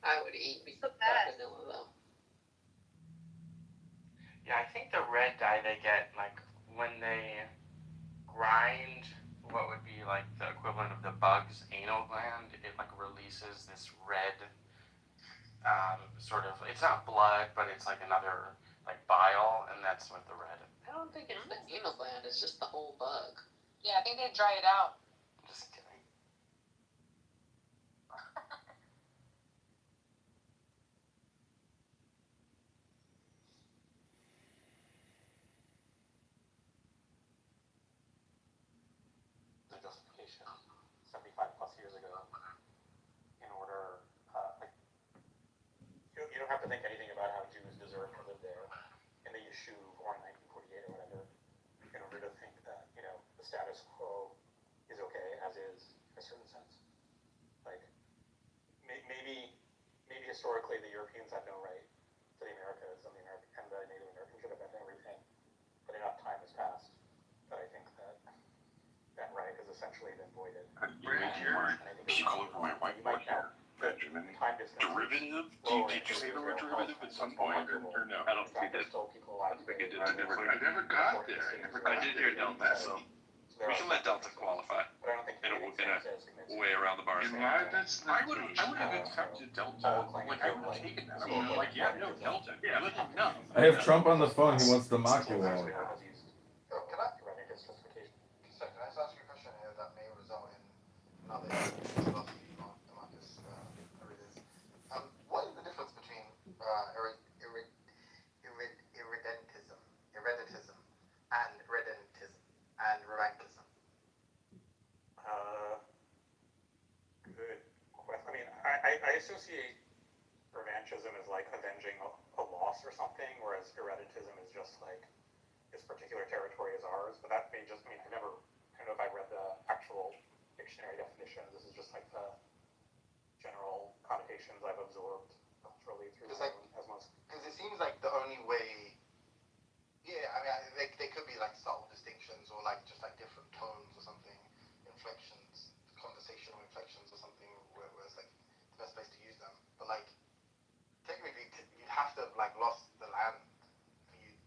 I would eat vanilla though. Yeah, I think the red dye they get, like, when they grind what would be, like, the equivalent of the bug's anal gland, it, like, releases this red, sort of, it's not blood, but it's, like, another, like, bile, and that's what the red. I don't think it's the anal gland, it's just the whole bug. Yeah, I think they dry it out. Just kidding. The justification 75 plus years ago in order, like, you don't have to think anything about how Jews deserve to live there in the Yishuv or 1948 or whatever in order to think that, the status quo is okay as is in a certain sense. Like, maybe historically the Europeans had no right to the Americas and the Native Americans should have had everything, but enough time has passed that I think that right has essentially been voided. Right here, you call over my whiteboard here, Benjamin. Derivative? Did you say the word derivative at some point, or no? I don't think that. I never got there. I did hear Delta, so we can let Delta qualify in a way around the bar. You know, I would have accepted Delta. Like, I would have taken that. I would have been like, yeah, no, Delta. Yeah. Good enough. I have Trump on the phone. He wants to mock you all. Can I ask you a question here that may result in another philosophy revanchism is like avenging a loss or something, whereas hereditism is just like this particular territory is ours. But that may just mean I don't know if I read the actual dictionary definition. This is just like the general connotations I've absorbed culturally through Just like, as most. because it seems like the only way. Yeah, I mean, they could be like subtle distinctions or like just like different tones or something, inflections, conversational inflections or something where it's like the best place to use them. But like, technically, you'd have to have like lost the land.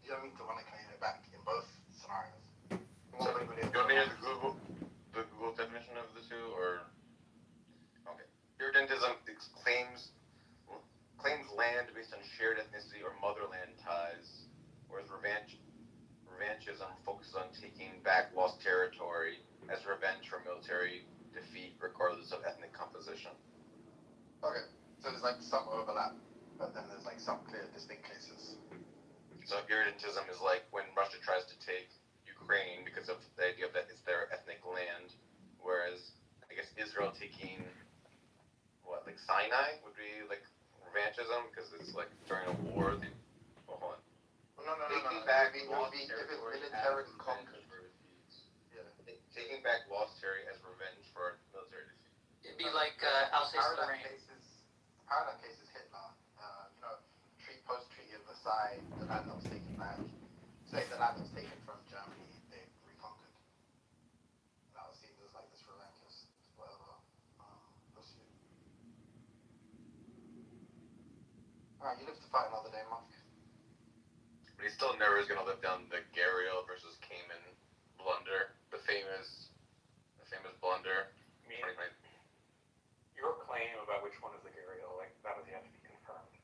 You don't need to want to claim it back in both scenarios. So, do you want me to hear the Google definition of the two, or? Okay. Irredentism claims land based on shared ethnicity or motherland ties, whereas revanchism focuses on taking back lost territory as revenge for military defeat, regardless of ethnic composition. Okay, so there's like some overlap, but then there's like some clear, distinct cases. So irredentism is like when Russia tries to take Ukraine because of the idea that it's their ethnic land, whereas I guess Israel taking like Sinai would be like revanchism because it's like during a war. Hold on. No. Taking back lost if it's territory militarily conquered. Yeah. Taking back lost territory as revenge for military defeat. It'd be like Alsace-Lorraine. Paradigm case is Hitler. Post-Treaty of Versailles, the land that was taken back. Say the land that was taken from Germany, they reconquered. That was seen as like this relentless, whatever, pursuit. Alright, you live to fight another day, Mark. But he still never is going to live down the Gariel versus Cayman blunder, the famous blunder. I mean, your claim about which one is the Gariel, like that was yet to be confirmed.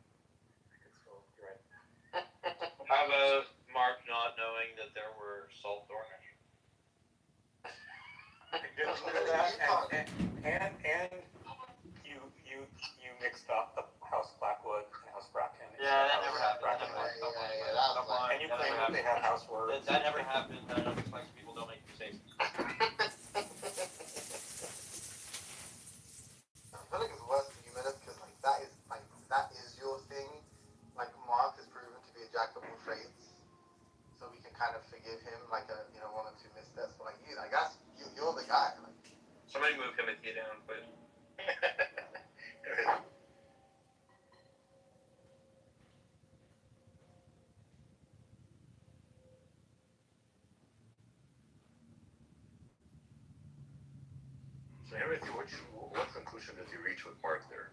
I could still, you're right. How about Mark not knowing that there were salt Dornish? And you mixed up the House Blackwood and House Bracken. Yeah, that never happened. And you claim that they have house words. That never happened. That explains people don't make mistakes. I feel like it's worse for you, Minute, because like that is your thing. Like Mark is proven to be a jack of all trades, so we can kind of forgive him like one or two missteps. But like you, like you're the guy. Like Somebody move Timothy down, please. So Timothy, what conclusion did you reach with Mark there?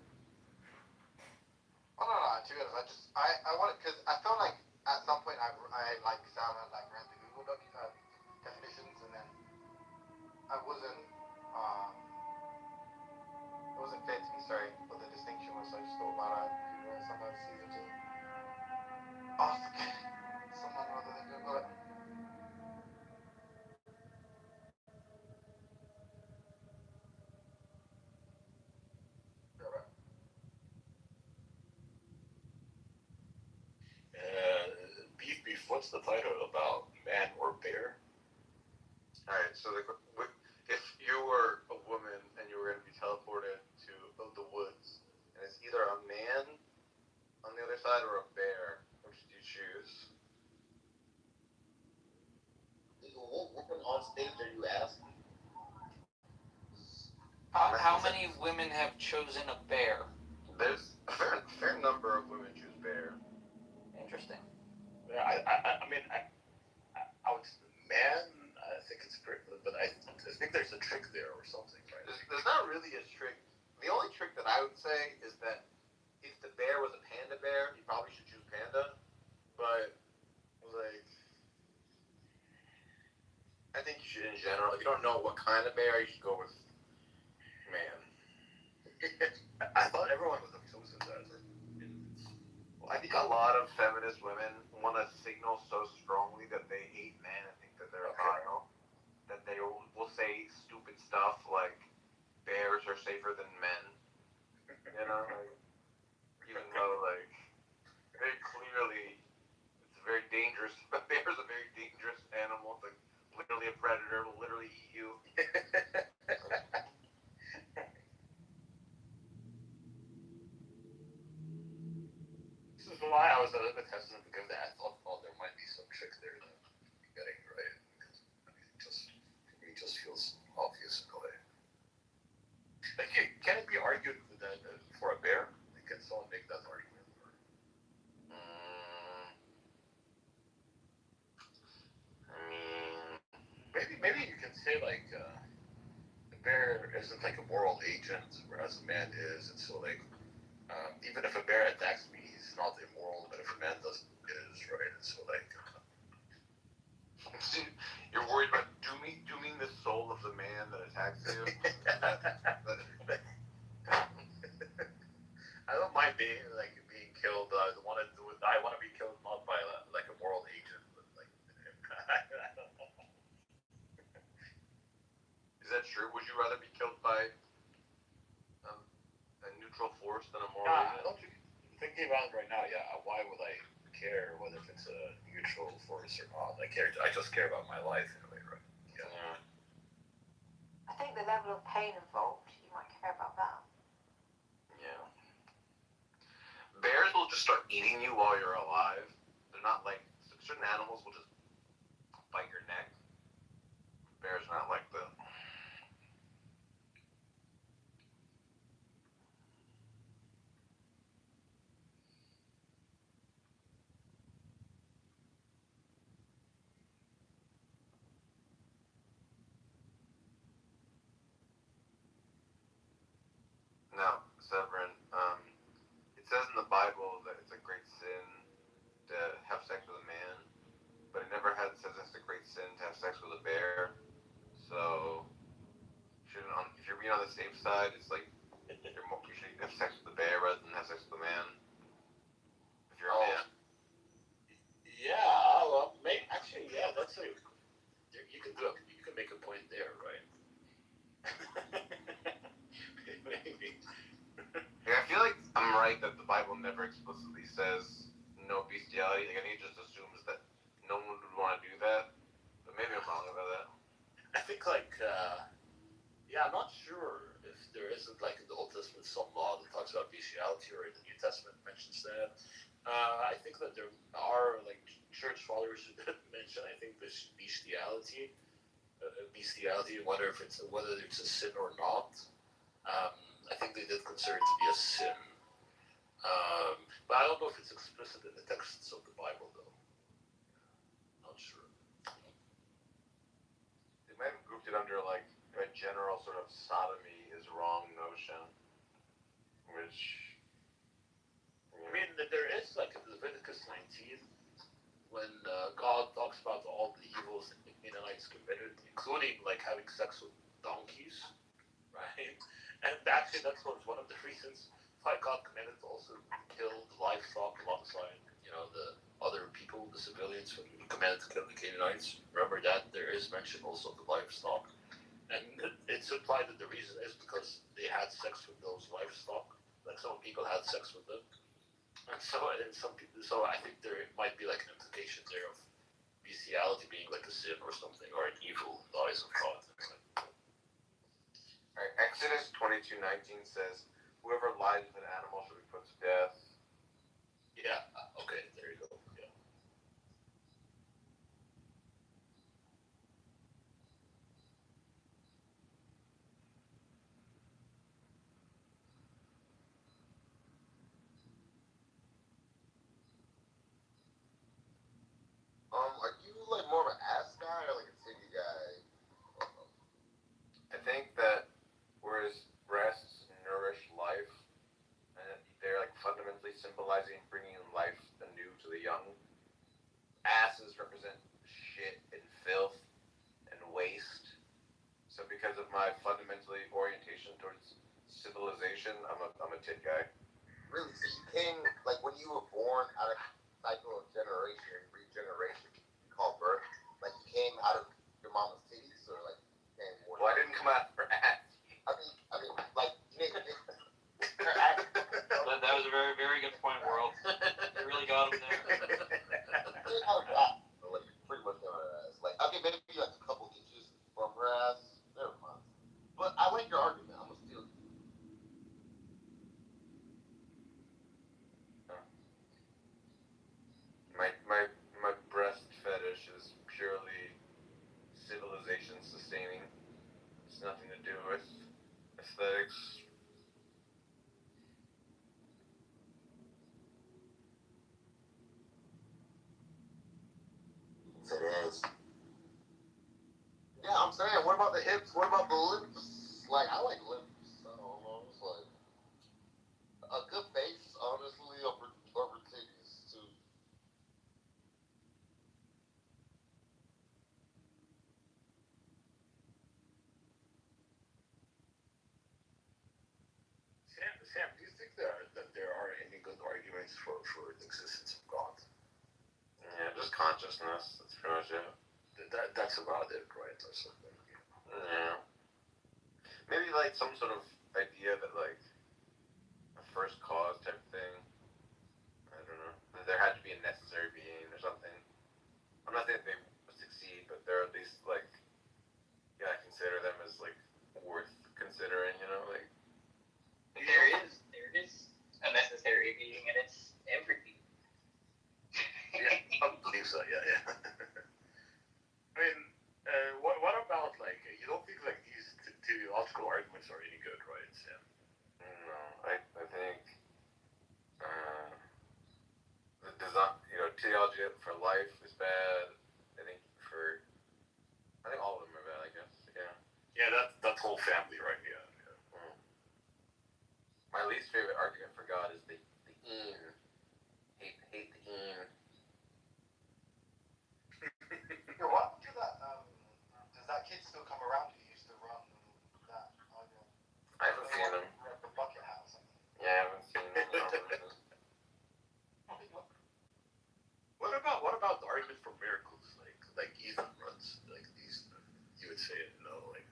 Oh no, to be honest, I wanted, because I felt like at some point I like sounded like read the Google definitions, and then I wasn't it wasn't clear to me, sorry, what the distinction was, so I just thought about Google and sometimes it's easier to ask someone rather than Google it. Beef, what's the title about? Man or bear? Alright, so if you were a woman and you were going to be teleported to the woods, and it's either a man on the other side or a bear, which do you choose? What woman on stage are you asking? How many women have chosen a bear? There's a fair number of women choose bear. Interesting. Yeah, I mean, I would, man, I think it's pretty, but I think there's a trick there or something, right? There's not really a trick. The only trick that I would say is that if the bear was a panda bear, you probably should choose panda. But like, I think you should, in general, if you don't know what kind of bear, you should go with man. I thought everyone was like so synthesizer. Well, I think a lot of feminist women want to signal so strongly that they hate men and think that they're vile, that they will say stupid stuff like bears are safer than men. You know, like, even though like very clearly it's very dangerous. A bear is a very dangerous animal. It's like literally a predator. Will literally eat you. why I was a little bit hesitant to give that. I thought, there might be some trick there that I'm getting right. It just feels obvious in a way. Like, can it be argued that for a bear? Like, can someone make that argument? I mean, maybe you can say like the bear isn't like a moral agent, whereas a man is, and so like even if a bear attacks me, he's not immoral, but if a man does, it is, right? And so like You're worried about dooming the soul of the man that attacks you. I don't mind being killed. I want to be killed not by like a moral agent, but like I don't know. Is that true? Would you rather be killed by a neutral force than a moral agent? I don't think, thinking about it right now, why would I care whether if it's a neutral force or not? I just care about my life in a way, right? Yeah. I think the level of pain involved, you might care about that. Yeah. Bears will just start eating you while you're alive. They're not like certain animals will just bite your neck. Bears are not like that. No, Severin. It says in the Bible that it's a great sin to have sex with a man, but it never says it's a great sin to have sex with a bear. So, if you're being on the safe side, it's like you should have sex with the bear rather than have sex with the man. If you're a man. Yeah, well, actually, that's you can make a point there, right? Maybe. Yeah, I feel like I'm right that the Bible never explicitly says no bestiality. Like, I think it just assumes that no one would want to do that. But maybe I'm wrong about that. I think I'm not sure if there isn't in the Old Testament some law that talks about bestiality, or in the New Testament mentions that. I think that there are church fathers who mention bestiality, whether it's a sin or not. I think they did consider it to be a sin. But I don't know if it's explicit in the texts of the Bible, though. Not sure. They might have grouped it under a general sort of sodomy is wrong notion, which. I mean, there is in Leviticus 19 when God talks about all the evils that the Canaanites committed, including having sex with donkeys, right? And actually, that's one of the reasons why God commanded to also kill the livestock alongside, the other people, the civilians, when He commanded to kill the Canaanites. Remember that there is mention also of the livestock, and it's implied that the reason is because they had sex with those livestock. Some people had sex with them, and some people. So I think there might be an implication there of bestiality being a sin or something, or an evil in the eyes of God. Right, Exodus 22:19 says, "Whoever lies with an animal shall be put to death." Yeah. Okay. There you go. Yeah. Are you more of an ass guy or a titty guy? I think that whereas breasts nourish life, and they're fundamentally symbolizing bringing life anew to the young, asses represent shit and filth and waste. So because of my fundamentally orientation towards civilization, I'm a tit guy. Really? So you came when you were born out of cycle of regeneration, you call birth. You came out of your mama's titties, or came more. Well, I didn't come out of her ass. I mean, her ass. That was a very, very good point, World. You really got him there. Pretty much came out of her ass. Okay, maybe a couple inches from her ass. Never mind. But I like your argument. I'm gonna steal it. aesthetics. It is. Yeah, I'm saying, what about the hips? What about the lips? Like, I like lips. I don't know. It's like a good face, honestly, over titties too. Sam, do you think that there are any good arguments for the existence of God? Yeah, just consciousness. That's pretty much it. That's about it, right? Or something. Yeah. Maybe like some sort of idea that like a first cause type thing. I don't know. That there had to be a necessary being or something. I'm not saying they succeed, but they're at least like, yeah, I consider them as like worth considering. You know, like. There is a necessary being, and it's everything. Yeah, I believe so. Yeah. I mean, what about like you don't think like these teleological arguments are any good, right, Sam? No, I think the design, teleology for life is bad. I think all of them are bad. I guess. Yeah. Yeah, that's whole family, right? Yeah. My least favorite argument for God is the in. Hate the in. Yo, what happened to that? Does that kid still come around who used to run that argument? I haven't seen him. The bucket house. Yeah, I haven't seen him. What about the argument for miracles? Like Ethan runs like these. You would say no, like.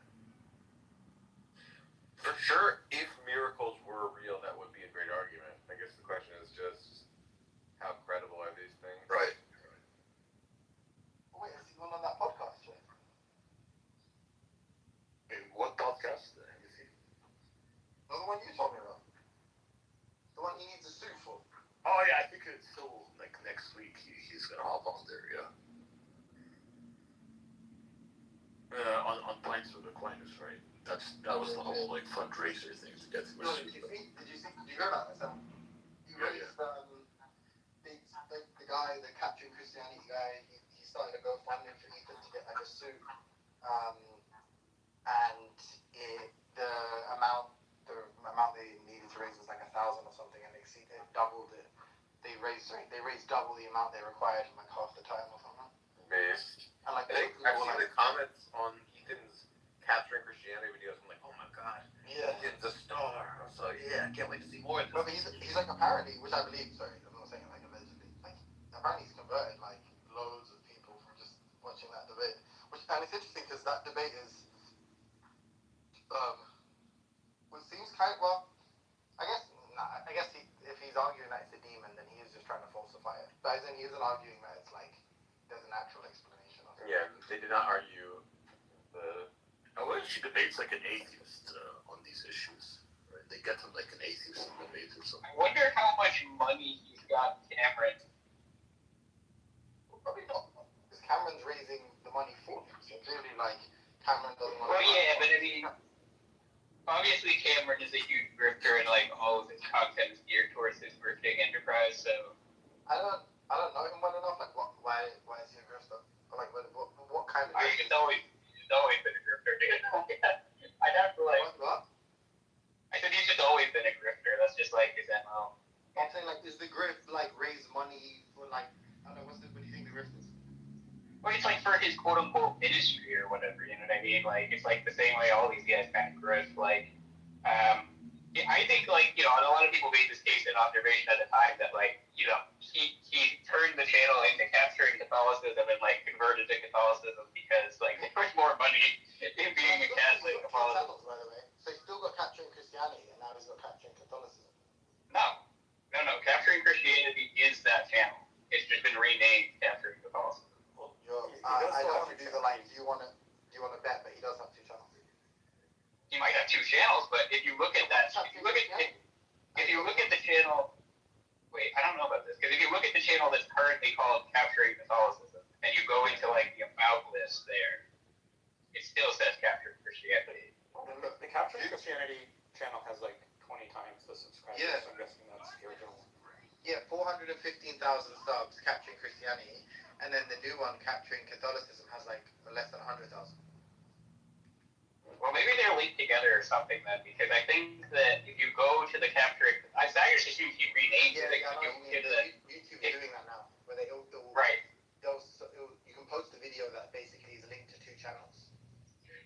For sure, if miracles were real, that would be a great argument. I guess the question is just how credible are these things? Right. Wait, is he one on that podcast, Jay? In what podcast have you seen? No, the one you told me about. The one he needs a suit for. Oh yeah, I think it's still like next week. He's gonna hop on there. Yeah. On Pints with Aquinas, right? That was the whole like fundraiser thing to get him a suit. Did you hear about this? He raised the guy, the Capturing Christianity guy. He started a GoFundMe for Ethan to get like a suit, and the amount they needed to raise was like 1,000 or something, and they doubled it. They raised double the amount they required in like half the time or something. Based. And like I've seen the comments on Ethan's Capturing Christianity videos. I'm like, oh my god, yeah, Ethan's a star. So yeah, I can't wait to see more of this. But he's like apparently, which I believe. Sorry, I'm not saying like allegedly. Like apparently he's converted like loads of people from just watching that debate. And it's interesting because that debate is, what seems kind of, well, I guess if he's arguing that it's a demon, then he is just trying to falsify it. But then he isn't arguing that it's like there's an actual explanation of it. Yeah, they did not argue I wish she debates like an atheist on these issues. Right? They get him like an atheist in debate or something. I wonder how much money he's got Cameron. Probably not. Because Cameron's raising the money for him. So clearly, like, Cameron doesn't want Well, yeah, but I mean, obviously Cameron is a huge grifter, and like all of his content is geared towards his grifting enterprise. So I don't know him well enough. Like, why is he a grifter? Or like, what kind of? He's always been a grifter, dude. I'd have to like. What? I said he's just always been a grifter. That's just like his MO. I'm saying like, is the grift like raise money for like? I don't know. What do you think the grift is? Well, it's like for his quote unquote ministry or whatever. You know what I mean? Like it's like the same way all these guys kind of grift. Like, I think like a lot of people made this case in observation at the time that like he turned the channel into capturing Catholicism and like converted to Catholicism because like there was more money in being a Catholic. Channels, by the way. So he's still got Capturing Christianity, and now he's got Capturing Catholicism. No. Capturing Christianity is that channel. It's just been renamed Capturing Catholicism. Well, I don't want to do the like. Do you want to bet? But he does have 2 channels. He might have 2 channels, but if you look at that, if you look at the channel. Wait, I don't know about this because if you look at the channel that's currently called Capturing Catholicism, and you go into like the about list there, it still says Capturing Christianity. The Capturing Christianity channel has like 20 times the subscribers. Yeah. So I'm guessing that's the original. Yeah, 415,000 subs capturing Christianity, and then the new one capturing Catholicism has like less than 100,000. Well, maybe they're linked together or something then, because I think that if you go to the capturing, I just assumed you renamed it. YouTube is doing that now, where they'll right. You can post a video that basically is linked to two channels.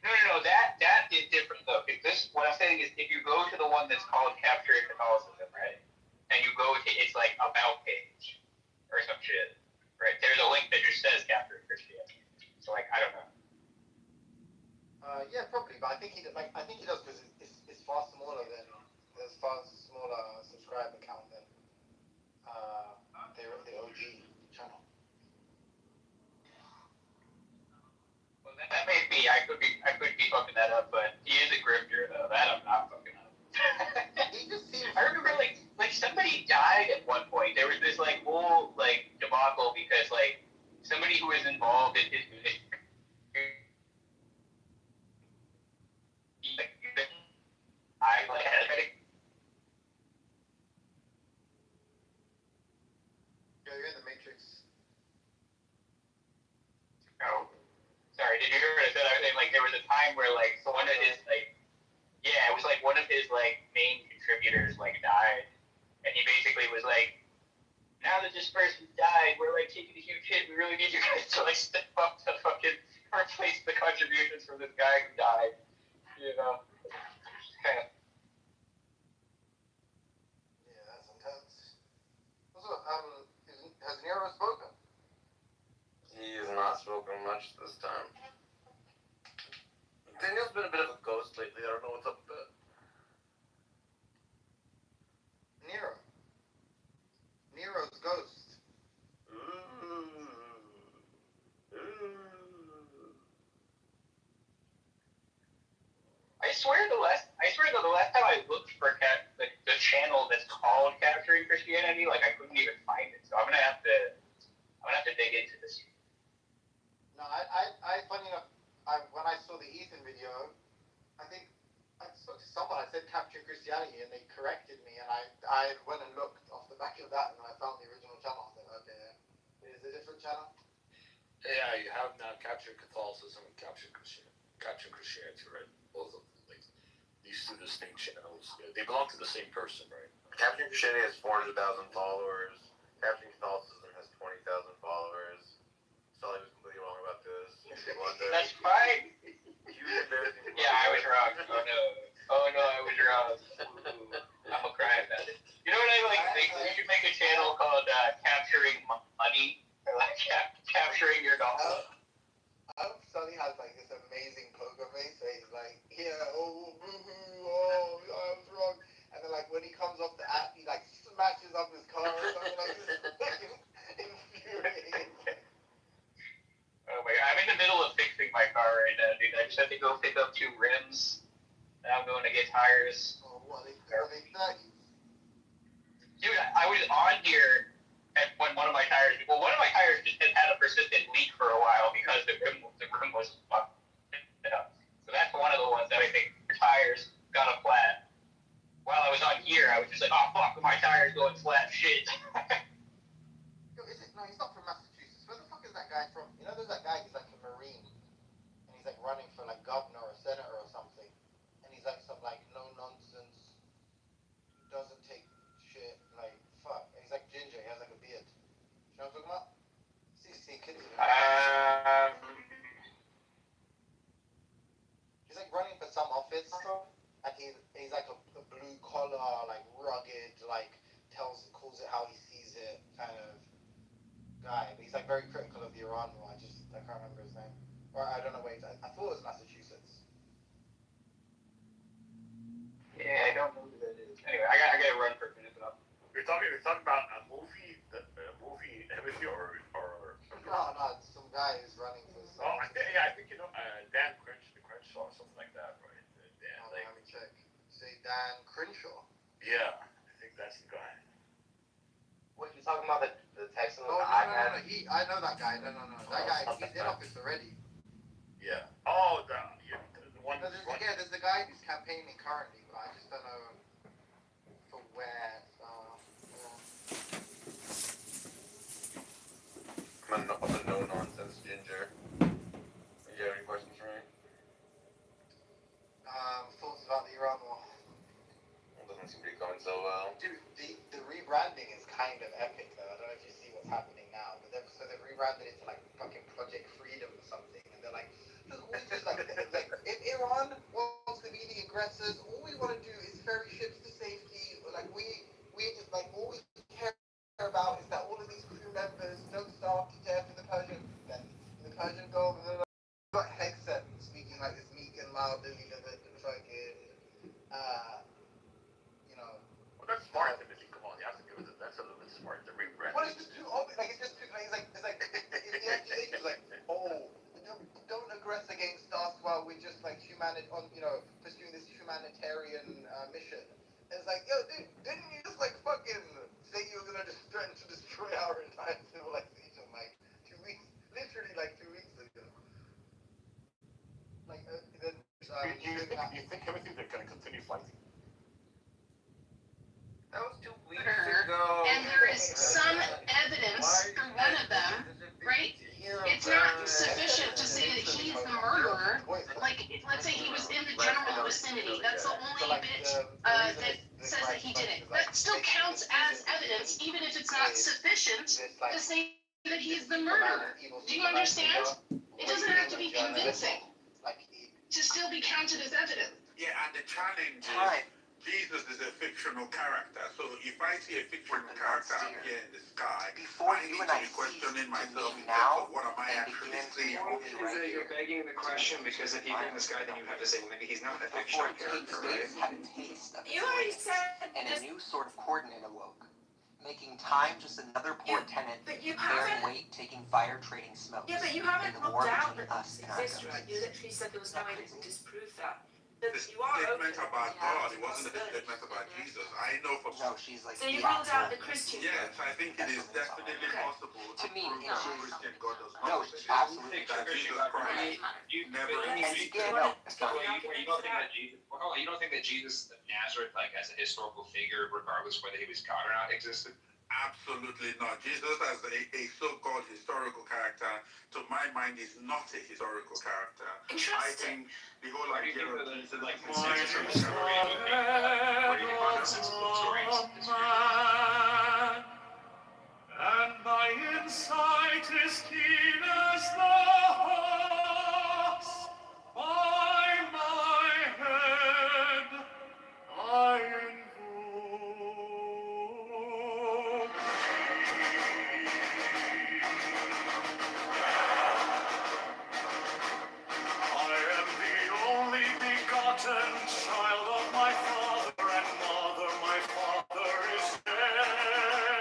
No, that is different though. What I'm saying is, if you go to the one that's called Capturing Catholicism, right, and you go to its like about page or some shit, right? There's a link that just says Capturing Christianity. So like, I don't know. Yeah, probably, but I think he does because it's far smaller subscriber count than the OG channel. Well, that may be. I could be fucking that up, but he is a grifter though. That I'm not fucking up. He just seems. I remember like somebody died at one point. There was this like whole like debacle because like somebody who was involved in his music. You're in the Matrix. Oh, sorry. Did you hear what I said? I was saying like there was a time where like one of his like it was like one of his like main contributors like died, and he basically was like, now that this person died, we're like taking a huge hit. We really need you guys to like step up to fucking replace the contributions from this guy who died. You know. Kind of. Yeah, that's intense. Also, has Nero spoken? He has not spoken much this time. Daniel's been a bit of a ghost lately. I don't know what's up with that. Nero's ghost. I swear the last time I looked for the channel that's called Capturing Christianity, like I couldn't even find it. So I'm gonna have to dig into this. No, I funny enough, when I saw the Ethan video, I think I spoke to someone. I said Capturing Christianity, and they corrected me, and I went and looked off the back of that, and I found the original channel. I was like, okay, it is a different channel. Yeah, you have now Capturing Catholicism and Capturing Christianity, right? Both of them. Like, these two distinct channels. Yeah, they belong to the same person, right? Capturing Christianity has 400,000 followers. Capturing Catholicism has 20,000 followers. Sully was completely wrong about this. That's fine. Yeah, I was wrong. Oh no, I was wrong. Ooh, I'm gonna cry about it. You know what I think? We should make a channel called Capturing Money, or like Capturing Your Dollar. I hope Sully has like this amazing poker face where he's like, yeah, oh, boo-hoo, oh, I was wrong. And then like when he comes off the app, he like smashes up his car or something like this. Infuriating. Oh my god, I'm in the middle of fixing my car right now, dude. I just have to go pick up 2 rims. Now I'm going to get tires. Oh, what? Are they 30s? Dude, I was on here when one of my tires just had a persistent leak for a while because the rim was fucked up. So that's one of the ones that I think tires got a flat. While I was on here, I was just like, oh fuck, my tire's going flat, shit. Yo, no, he's not from Massachusetts. Where the fuck is that guy from? You know, there's that guy, he's like a Marine. And he's like running for like governor or senator or something. And he's like some like no nonsense, doesn't take shit, like fuck. And he's like ginger, he has like a beard. You know what I'm talking about? See kids of him. He's like running for some office, and he's like a blue collar, like rugged, like calls it how he sees it kind of guy. But he's like very critical of the Iran war. I can't remember his name. Or I don't know where I thought it was Massachusetts. Yeah, I don't know who that is. Anyway, I gotta run for a minute though. We're talking about a movie, Emily, or No, it's some guy who's running for some. Oh, I think you know Dan Crenshaw or something like that, right? Let me check. Say Dan Crenshaw. Yeah, I think that's the guy. What, you talking about the Texan? Oh, no. I know that guy. No. That guy, he's in office already. Yeah. Oh, the one. No, there's a guy who's campaigning currently, but I just don't know for where. I'm a no-nonsense ginger. You have any questions for me? Thoughts about the Iran war? It doesn't seem to be going so well. Dude, the rebranding is kind of epic though. I don't know if you see what's happening now, but they've rebranded it to like fucking Project Freedom or something, and they're like, look, we just like if Iran wants to be the aggressors, all we want to do is ferry ships to safety. Like we just like all we care about is that all of these crew members don't starve to death in the Persian Gulf. Got Hexen speaking like this meek and mild, lily-livered, fucking, you know. Well, that's smart, Timothy. Come on, you have to give it. That's a little bit smart. The rebrand. Well, it's just too obvious. Like it's just too. Like, it's like the accusation is like, oh, don't aggress against us while we're just like pursuing this humanitarian mission. And it's like, yo, dude, didn't you just like fucking say you were gonna just threaten to destroy our entire civilization like 2 weeks, literally like 2 weeks ago? Like, then. You think Timothy they're gonna continue fighting? That was 2 weeks ago. And there is some evidence for one of them, right? It's not sufficient to say that he's the murderer. Like, let's say he was in the general vicinity. That's the only bit that says that he did it. That still counts as evidence, even if it's not sufficient to say that he's the murderer. Do you understand? It doesn't have to be convincing to still be counted as evidence. Yeah, and the challenge is Jesus is a fictional character. So if I see a fictional character appear in the sky, I need to be questioning myself in terms of what am I actually seeing. Is that you're begging the question because if he's in the sky, then you have to say, well, maybe he's not a fictional character, right? Had a taste of You already said and a new sort of coordinate awoke, making time just another poor tenant, but you bearing haven't. weight, taking fire, trading smokes. Yeah, but you in haven't the war looked out between that us this and our exists, ghosts. right? You literally said there was no way to disprove that. The statement about God, it wasn't a statement about Jesus. I know for No, she's like So you the ruled out actual- the Christian. yes, I think it is definitely possible To me, prove it that is. Christian God does No, not it's exist. absolutely That Jesus Christ never And existed. again, no, You don't think that Jesus? Well, hold on, you don't think that Jesus of Nazareth, like as a historical figure, regardless whether he was God or not, existed? Absolutely not. Jesus as a so-called historical character, to my mind, is not a historical character. I think the whole idea of Jesus like consensus from historian would be, or do you think consensus of historians disagree? And my insight is keen as the hawk's. By my head I invoke I am the only begotten child of my father and mother. My father is dead.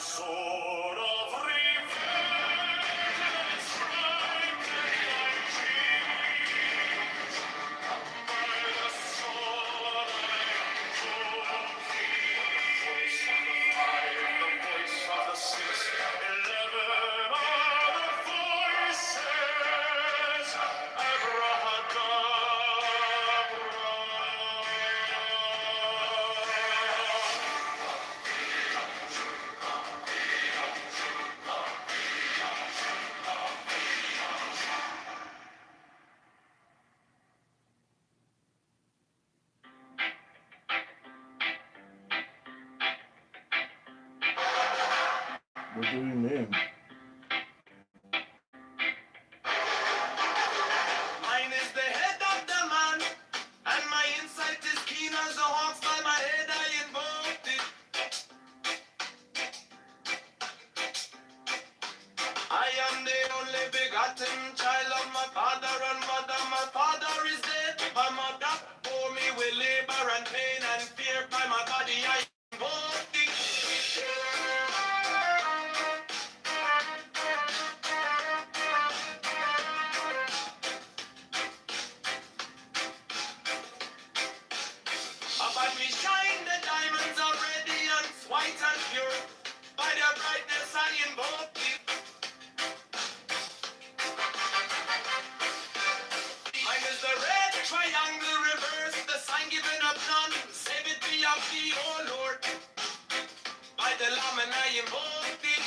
sword of revenge strike at thy cheek. By the sword I told thee. The voice of the 5, the voice of the 6, 11 are the voices. What do you mean? Mine is the head of the man, and my insight is keen as the hawks. By my head I invoked it. I am the only begotten child of my father and mother. My father is dead. My mother bore me with labor and pain and fear. By my body I invoked it. About me shine the diamonds of radiance, white and pure. By their brightness I invoke it. Mine is the red triangle reverse, the sign given up none. Save it be of thee, O Lord. By the Lamb and I invoke thee.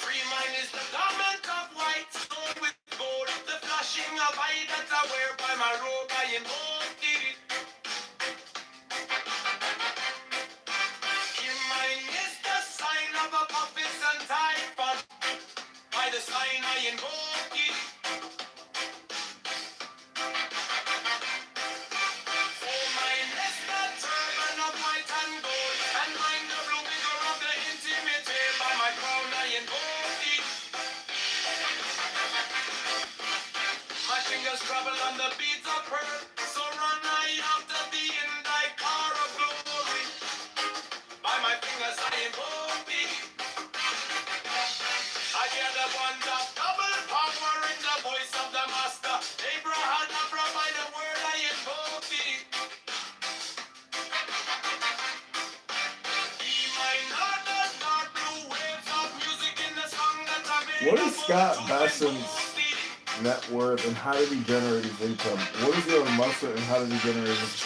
Free mine is the garment of white, sewn with gold. The flashing of eye that I wear by my robe I invoke thee. In mine is the sign of a puppet and typhon. By the sign I invoke thee. For mine is the turban of white and gold, and mine the blue vigor of the intimate veil. By my crown I invoke thee. My fingers travel on the beads of pearl, so run I after thee in thy car of glory. By my fingers I invoke thee. I hear the wand of double power in the voice of the master. Abraham, by the word I invoke thee. Be mine not the dark blue waves of music in the song that I made. What is Scott Besson's net worth and how did he generate his income? What is Elon Musk and how did he generate his?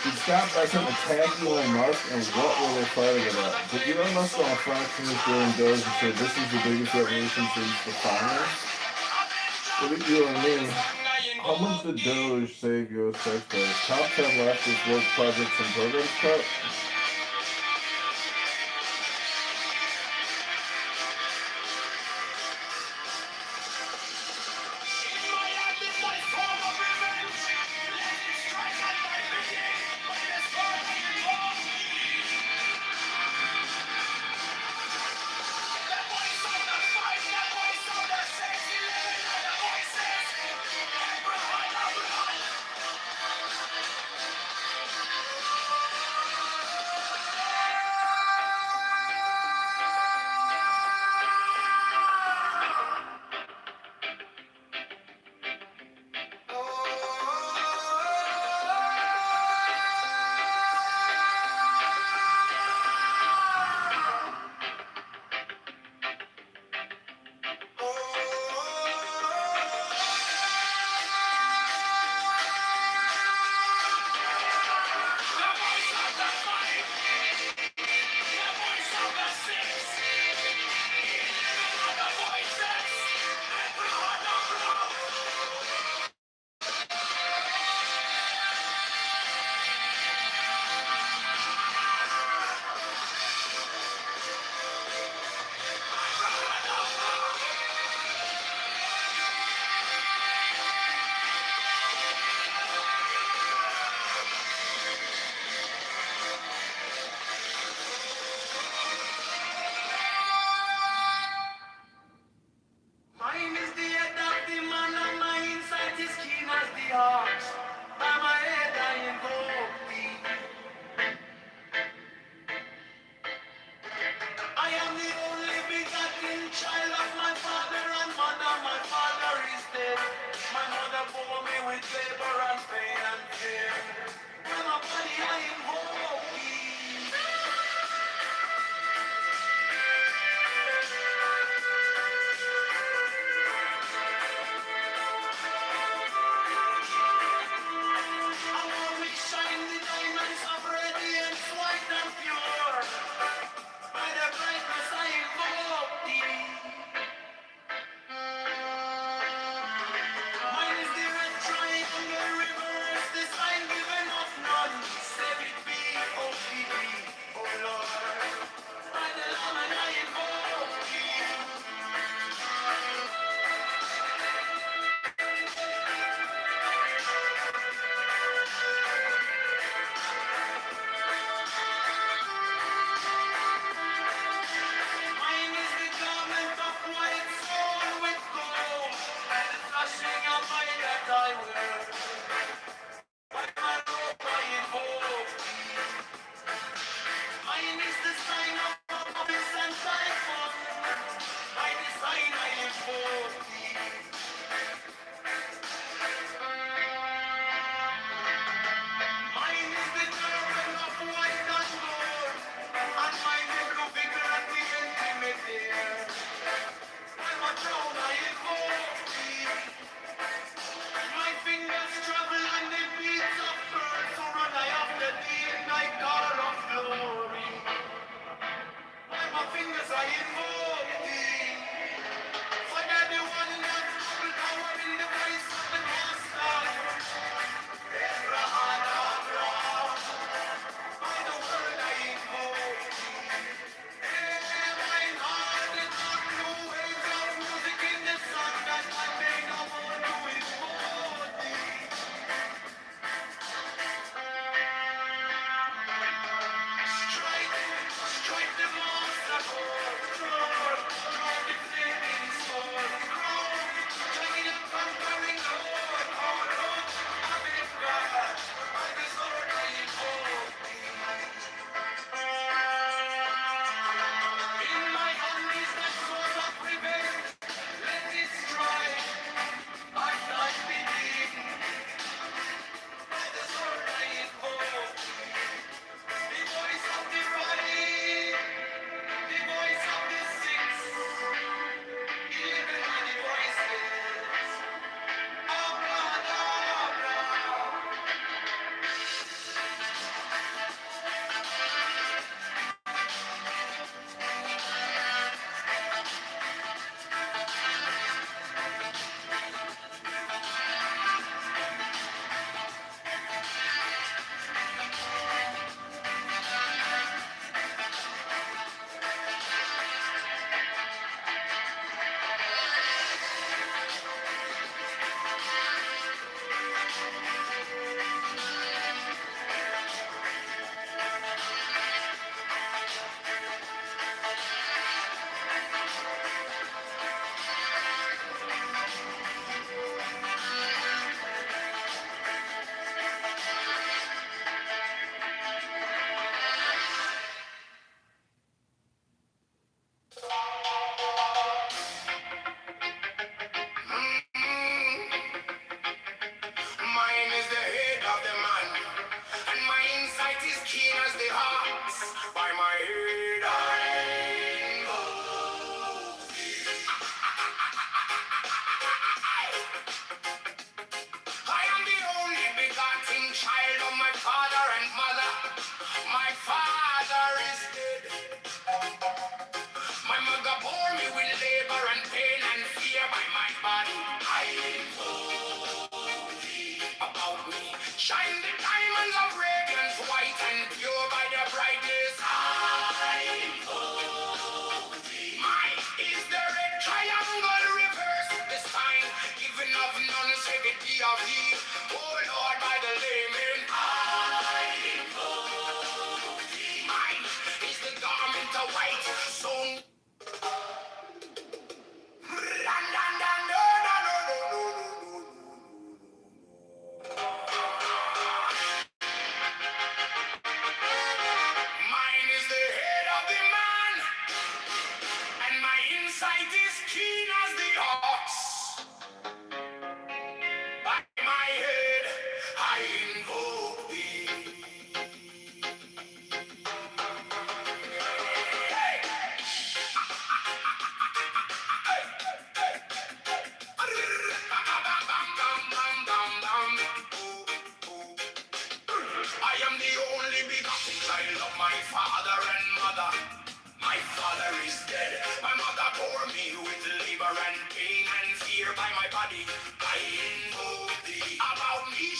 Did Scott Besson attack Elon Musk and what were they fighting about? Did Elon Musk on Fox News during Doge and say this is the biggest revolution since the finance? What did Elon mean? How much did Doge save U.S. taxpayers? Top 10 leftist work projects and programs cut? bore me with labor and pain and fear. When my body I invoke thee. I want me shine the diamonds of radiance, white and pure. By the brightness I invoke thee. Mine is the red triangle reverse, the sign given of none. Save it be, oh thee, oh Lord. By the Lamb and I invoke thee. Mine is the garment of white sewn with gold, and the flashing of my that I wear. By my robe I invoke thee. Mine is the sign of promise and typhoon. By the sign I invoke thee. Mine is the turban of white and gold, and mine the vigor and the intimate. By my throne I invoke thee. My fingers travel in the beats of birds, so run I after thee in thy car of glory. By my fingers I invoke thee. For thou the one that will power in the voice of the master. Abraham, Abraham. By the word I invoke thee. Hey, mine heart is not new waves of music in the sun that I may no more to invoke thee. Strike the monster chord, draw the flaming sword, giant conquering Lord, our Lord, Abib God, by the sword I invoke thee. In my hand is the sword of revenge, let it strike, I die beneath, by the sword I invoke thee. The voice of the right, the voice of the six, 11 are the voices. Abracadabra. Mine is the head of the man, and my insight is keen as the heart. By my head I invoke thee. I am the only begotten child of my father and mother. My father is dead. My mother bore me with labor and pain and fear. By my body I invoke thee. About me shine the diamonds of radiance, white and pure. By the brightness I invoke thee. Mine is the red triangle reverse, the sign given of none, save it be of thee. Oh Lord, by the layman I invoke thee. Mine is the garment of white, so mine is the head of the man, and my insight is keen as the ox. By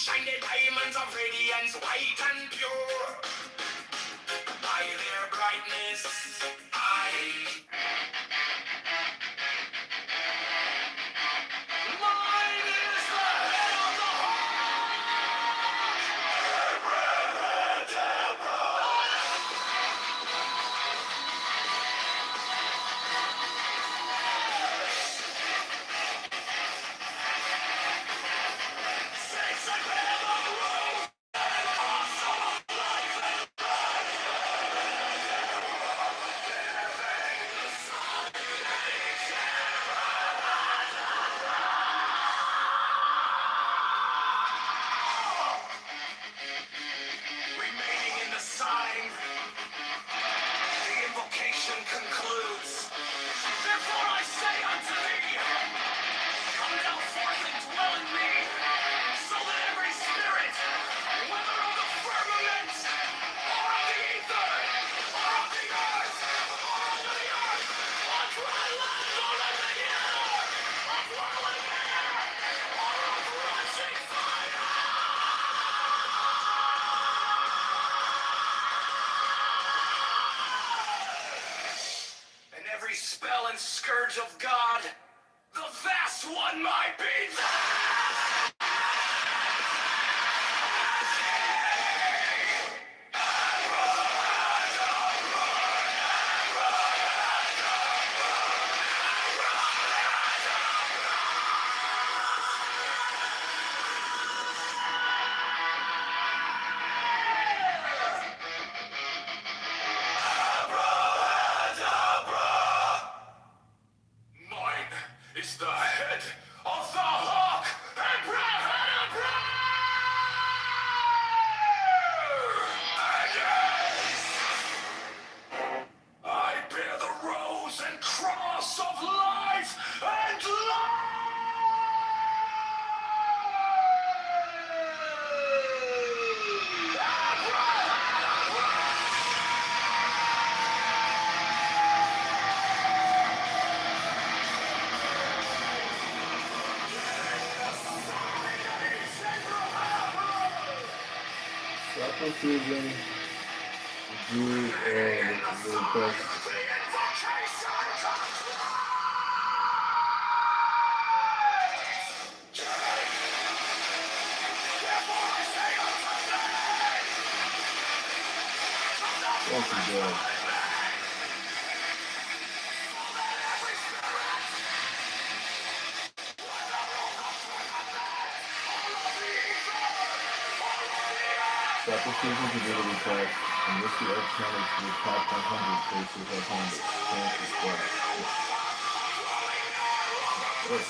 shine the diamonds of radiance, white and pure. By their brightness, mine is the head of the remaining in the sign. The invocation concludes. Therefore I say unto thee, come thou forth and dwell in me, so that every spirit, whether of the firmament, or of the ether, or of the earth, or under the earth, or dry land, or in the air, or dwelling there, or of rushing fire, and every spell and scourge of God, the vast one might be there. Mine is the head of the hawk, Abraham. I bear the rose and cross of life and Sacrificing do the request. Thank you, God. Sacrificing to do the request, and this the earth counted to the top 100 places of hundreds. Thank you, God. Yes.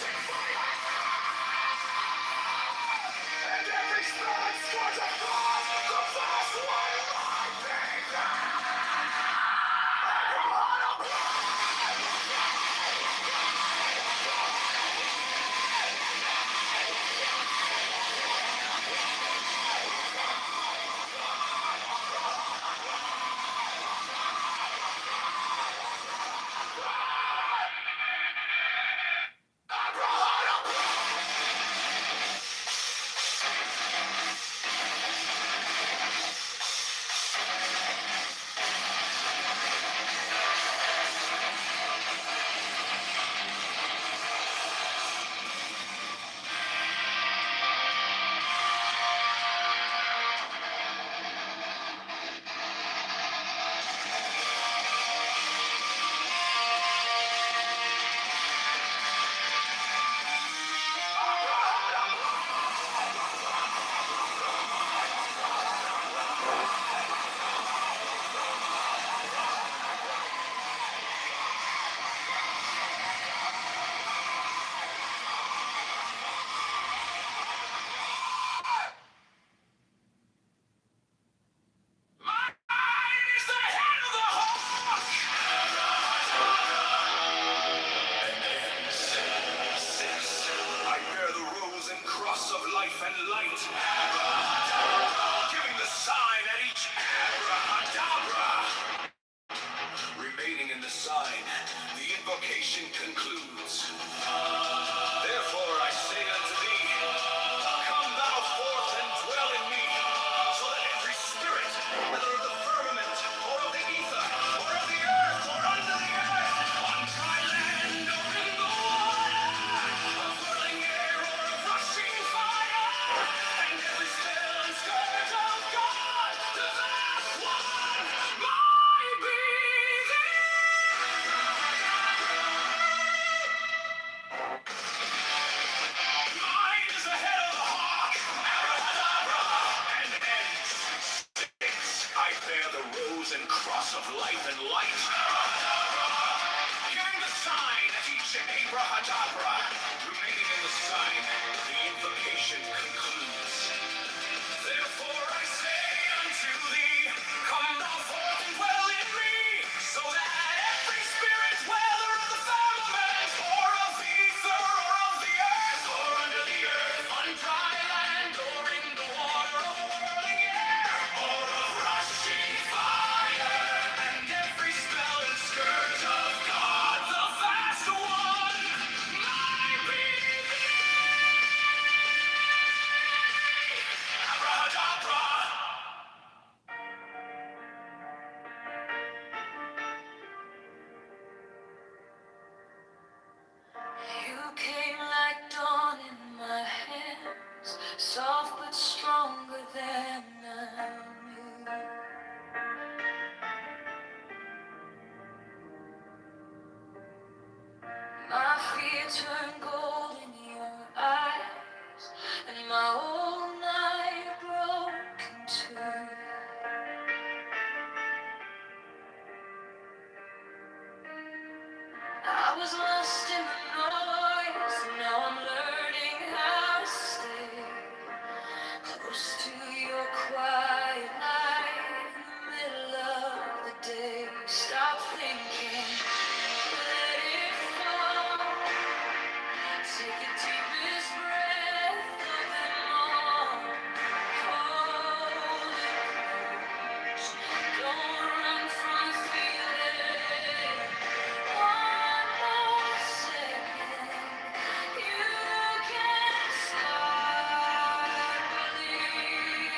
I bear the rose and cross of life and light, giving the sign at each abracadabra. Remaining in the sign, the invocation concludes. Therefore I say unto thee, come thou forth and Abrahadabra. Remaining in the sign, the invocation concludes. Therefore I say unto thee, come thou forth and dwell in me, so that every spirit, whether of the firmament, or of the ether, or of the earth, or under the earth, on dry land, or in the water, of whirling air, or of rushing fire, and every spell and scourge of God, the vast one, might be Abrahadabra. You came like dawn in my hands, soft but stronger than I knew. My fear turned gold in your eyes, and my whole night broke in two. I was lost in the noise, now I'm learning how to stay close to your quiet light in the middle of the day. Stop thinking, let it fall. Take the deepest breath of them all. Hold it close. Don't run from the feeling. One more second. You can start believing.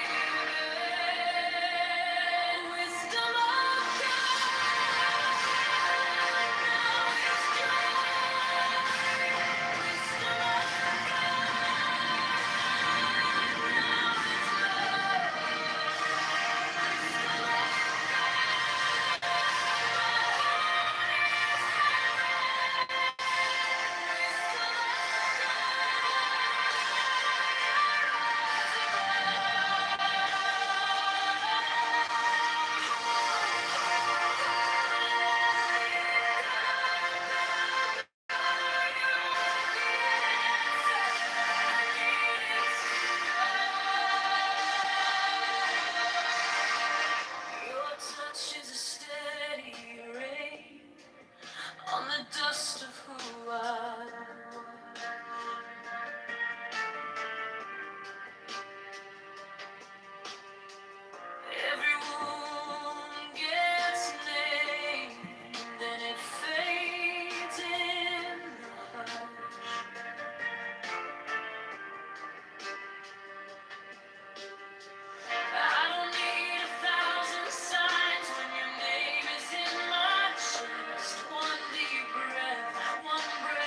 Wisdom of God. Now it's your touch is a steady rain on the dust of who I was. Every wound gets named, then it fades in the hush. I don't need 1,000 signs when your name is in my chest. One deep breath, one breath.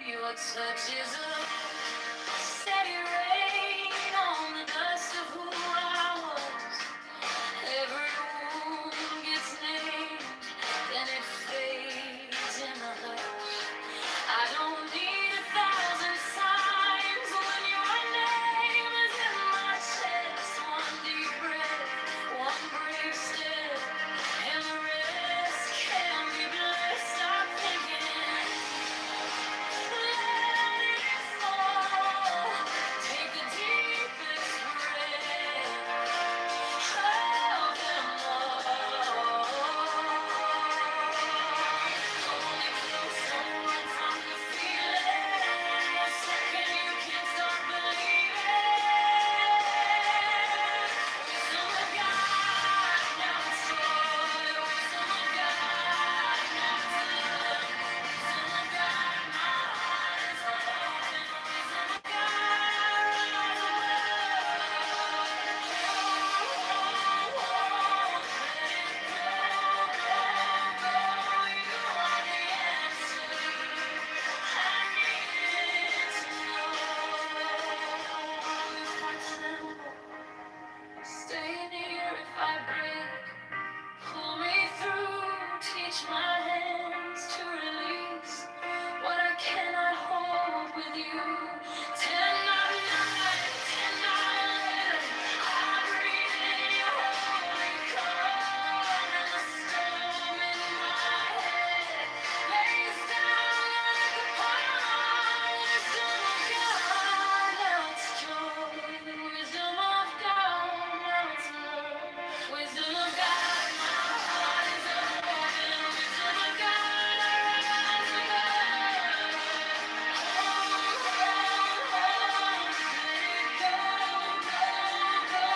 Your touch is a steady rain on the dust of who I was. Every wound gets named, then it fades in the hush. I don't need 1,000 signs when your name is in my chest. One deep breath, one brave step, and the rest can be blessed. Stop thinking, let it fall. Take the deepest breath of them all. Only close, don't run from the feeling. A second you can't start believing. Wisdom of God, now it's joy. Wisdom of God, now it's love. Wisdom of God, my heart is open. Wisdom of God, runs stay near if I break. Pull me through, teach my hands to release what I cannot hold with you. 10 not 9, 10 not 11. I breathe in your holy calm, and the storm in my head lays down like a palm. Wisdom of God, now it's joy. Wisdom of God, now it's love. Wisdom of God, my heart is open. Wisdom of God, I rise above. Hold, let it go, go, go.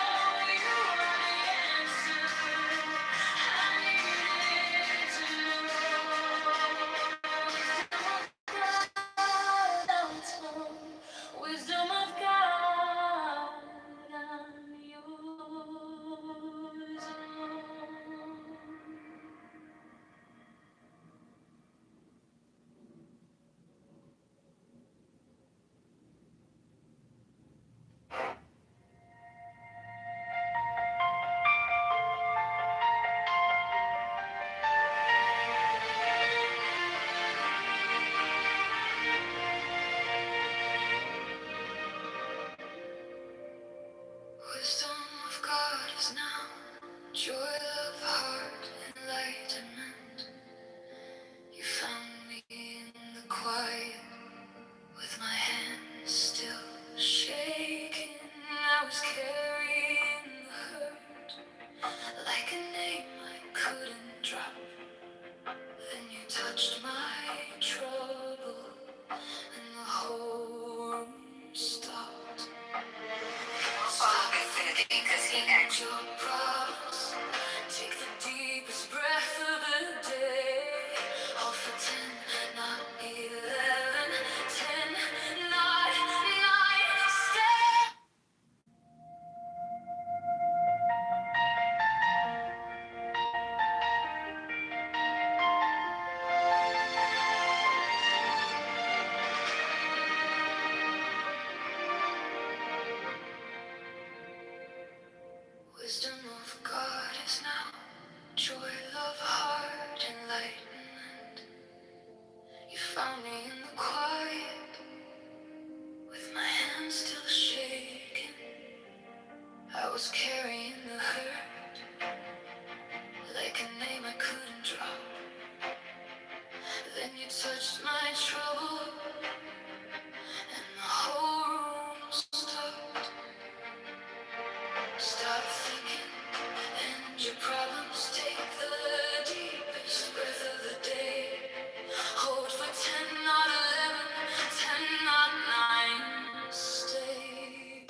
You are the answer. I needed to know. Wisdom of God, I'm yours alone. Wisdom of God is now joy of heart, enlightenment. You found me in the quiet, with my hands still shaking. I was carrying the hurt like a name I couldn't drop. Then you touched my trouble, and the whole room stopped. Stop thinking, 'cause he ain't your problems. Take the deepest breath of the day. All for 10, not 11. 10, not 9. Stay. Wisdom of God is now joy, love, heart, enlightenment. You found me in the quiet, with my hands still shaking. I was carrying the hurt like a name I couldn't drop. Then you touched my trouble, and the whole room stopped. Stop thinking, and your problems. Take the deepest breath of the day. Hold for 10, not 11. 10, not 9. Stay.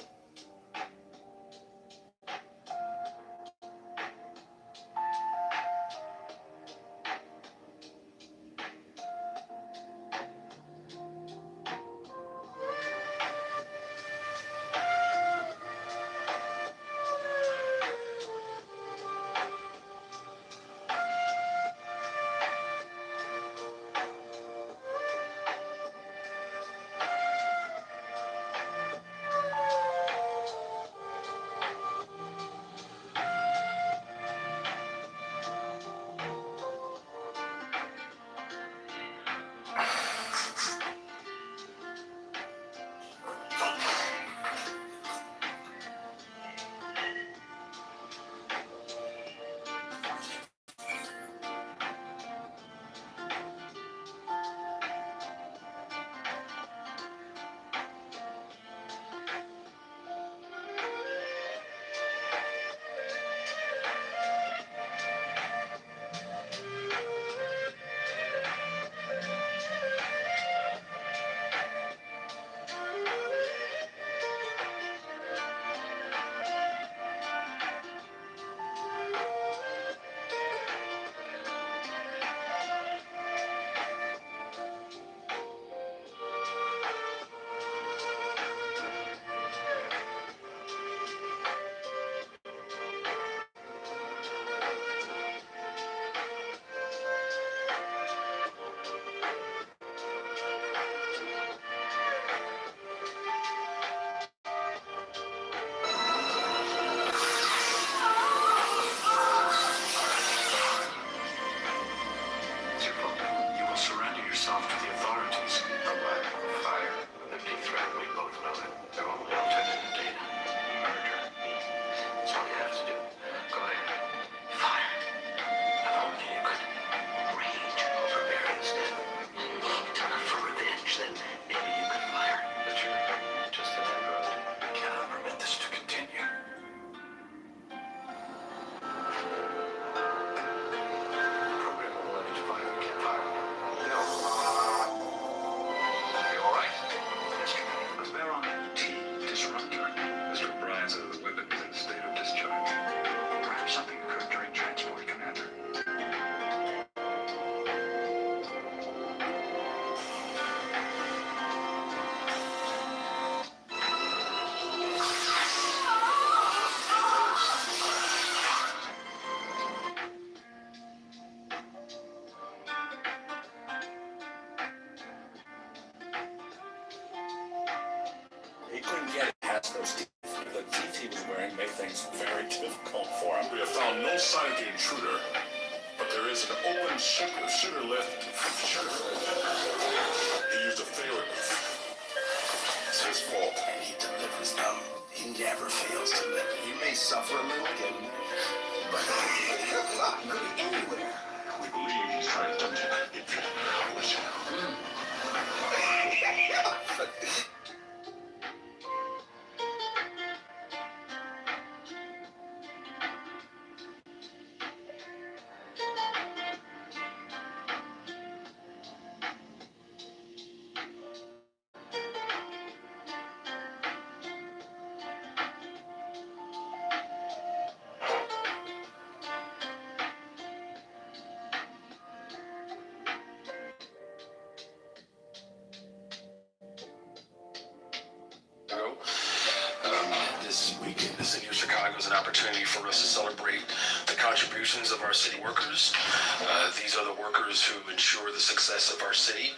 couldn't get past those teeth. The teeth he was wearing made things very difficult for him. We have found no sign of the intruder, but there is an open shooter lift. He used a failure. It's his fault. And he delivers them. He never fails to deliver. He may suffer a little getting there, but he's not going anywhere. We believe he's trying to touch it. This weekend, the city of Chicago is an opportunity for us to celebrate the contributions of our city workers. These are the workers who ensure the success of our city.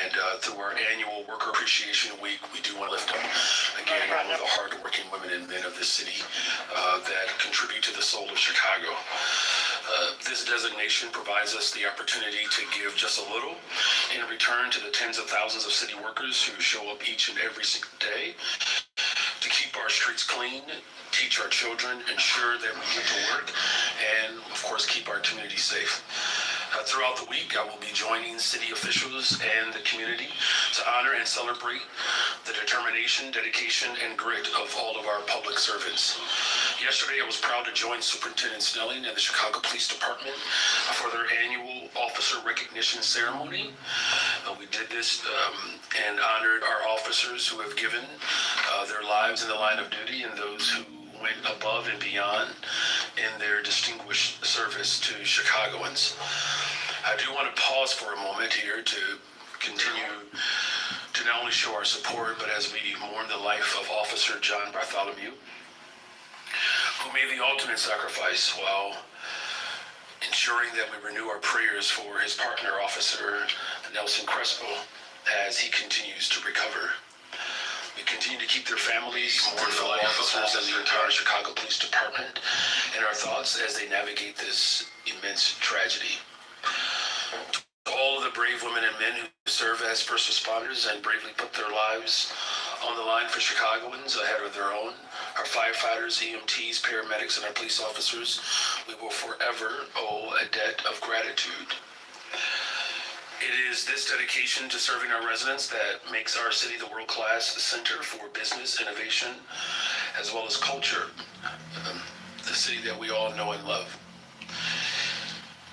And through our annual Worker Appreciation Week, we do want to lift up, again, all of the hardworking women and men of this city that contribute to the soul of Chicago. This designation provides us the opportunity to give just a little in return to the tens of thousands of city workers who show up each and every single day to keep our streets clean, teach our children, ensure that we get to work, and of course keep our community safe. Throughout the week, I will be joining city officials and the community to honor and celebrate the determination, dedication, and grit of all of our public servants. Yesterday, I was proud to join Superintendent Snelling and the Chicago Police Department for their annual officer recognition ceremony. We did this and honored our officers who have given their lives in the line of duty and those who went above and beyond in their distinguished service to Chicagoans. I do want to pause for a moment here to continue to not only show our support, but as we mourn the life of Officer John Bartholomew, who made the ultimate sacrifice while ensuring that we renew our prayers for his partner, Officer Nelson Crespo, as he continues to recover. We continue to keep their families, mourn fellow officers, and the entire Chicago Police Department in our thoughts as they navigate this immense tragedy. To all of the brave women and men who serve as first responders and bravely put their lives on the line for Chicagoans ahead of their own, our firefighters, EMTs, paramedics, and our police officers, we will forever owe a debt of gratitude. It is this dedication to serving our residents that makes our city the world-class center for business, innovation, as well as culture, the city that we all know and love.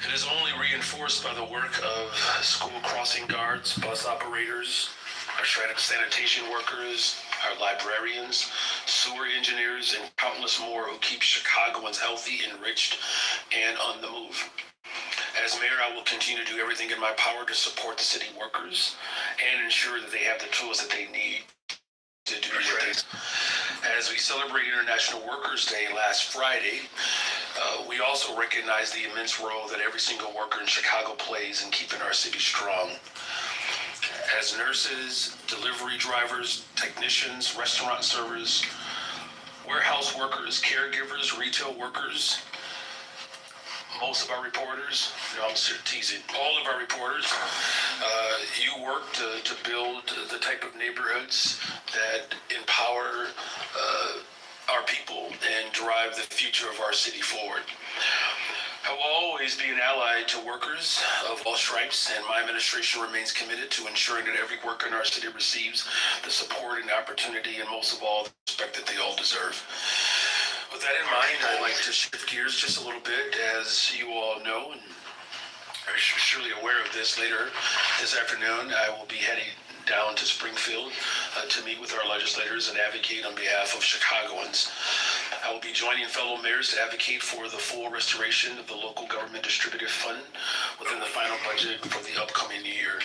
It is only reinforced by the work of school crossing guards, bus operators, our sanitation workers, our librarians, sewer engineers, and countless more who keep Chicagoans healthy, enriched, and on the move. As mayor, I will continue to do everything in my power to support the city workers and ensure that they have the tools that they need to do what they do. As we celebrate International Workers' Day last Friday, we also recognize the immense role that every single worker in Chicago plays in keeping our city strong. As nurses, delivery drivers, technicians, restaurant servers, warehouse workers, caregivers, retail workers, most of our reporters, no, I'm teasing, all of our reporters, you work to build the type of neighborhoods that empower our people and drive the future of our city forward. I will always be an ally to workers of all stripes, and my administration remains committed to ensuring that every worker in our city receives the support and opportunity, and most of all, the respect that they all deserve. With that in mind, I'd like to shift gears just a little bit. As you all know, and are surely aware of this, later this afternoon, I will be heading down to Springfield to meet with our legislators and advocate on behalf of Chicagoans. I will be joining fellow mayors to advocate for the full restoration of the local government distributive fund within the final budget for the upcoming year.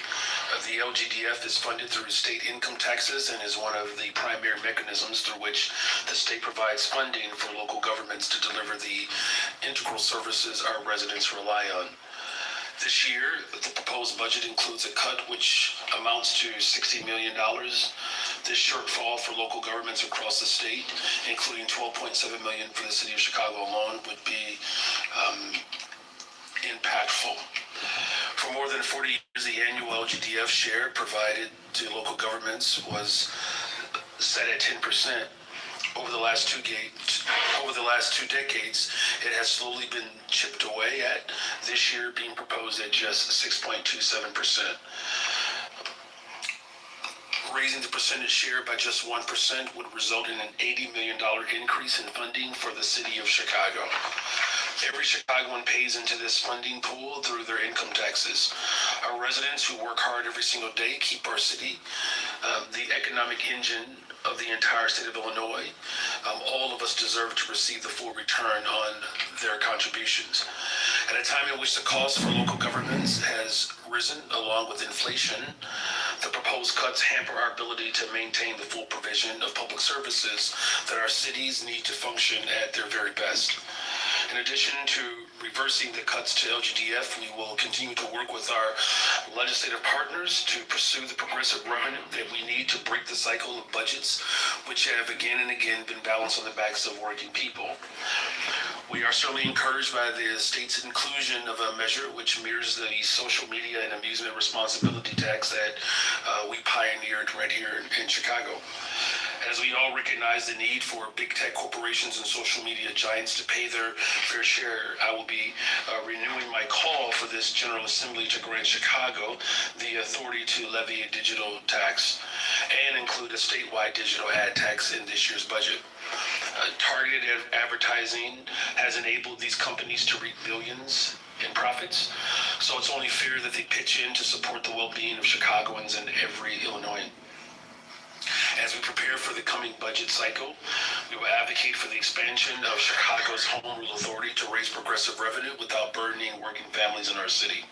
The LGDF is funded through state income taxes and is one of the primary mechanisms through which the state provides funding for local governments to deliver the integral services our residents rely on. This year, the proposed budget includes a cut which amounts to $60 million. This shortfall for local governments across the state, including $12.7 million for the city of Chicago alone, would be impactful. For more than 40 years, the annual LGDF share provided to local governments was set at 10%. Over the last two decades, it has slowly been chipped away at, this year being proposed at just 6.27%. Raising the percentage share by just 1% would result in an $80 million increase in funding for the city of Chicago. Every Chicagoan pays into this funding pool through their income taxes. Our residents who work hard every single day keep our city the economic engine of the entire state of Illinois. All of us deserve to receive the full return on their contributions. At a time in which the cost for local governments has risen along with inflation, the proposed cuts hamper our ability to maintain the full provision of public services that our cities need to function at their very best. In addition to reversing the cuts to LGDF, we will continue to work with our legislative partners to pursue the progressive revenue that we need to break the cycle of budgets which have again and again been balanced on the backs of working people. We are certainly encouraged by the state's inclusion of a measure which mirrors the social media and amusement responsibility tax that we pioneered right here in Chicago. As we all recognize the need for big tech corporations and social media giants to pay their fair share, I will be renewing my call for this General Assembly to grant Chicago the authority to levy a digital tax and include a statewide digital ad tax in this year's budget. Targeted advertising has enabled these companies to reap billions in profits, so it's only fair that they pitch in to support the well-being of Chicagoans and every Illinoisan. As we prepare for the coming budget cycle, we will advocate for the expansion of Chicago's home rule authority to raise progressive revenue without burdening working families in our city.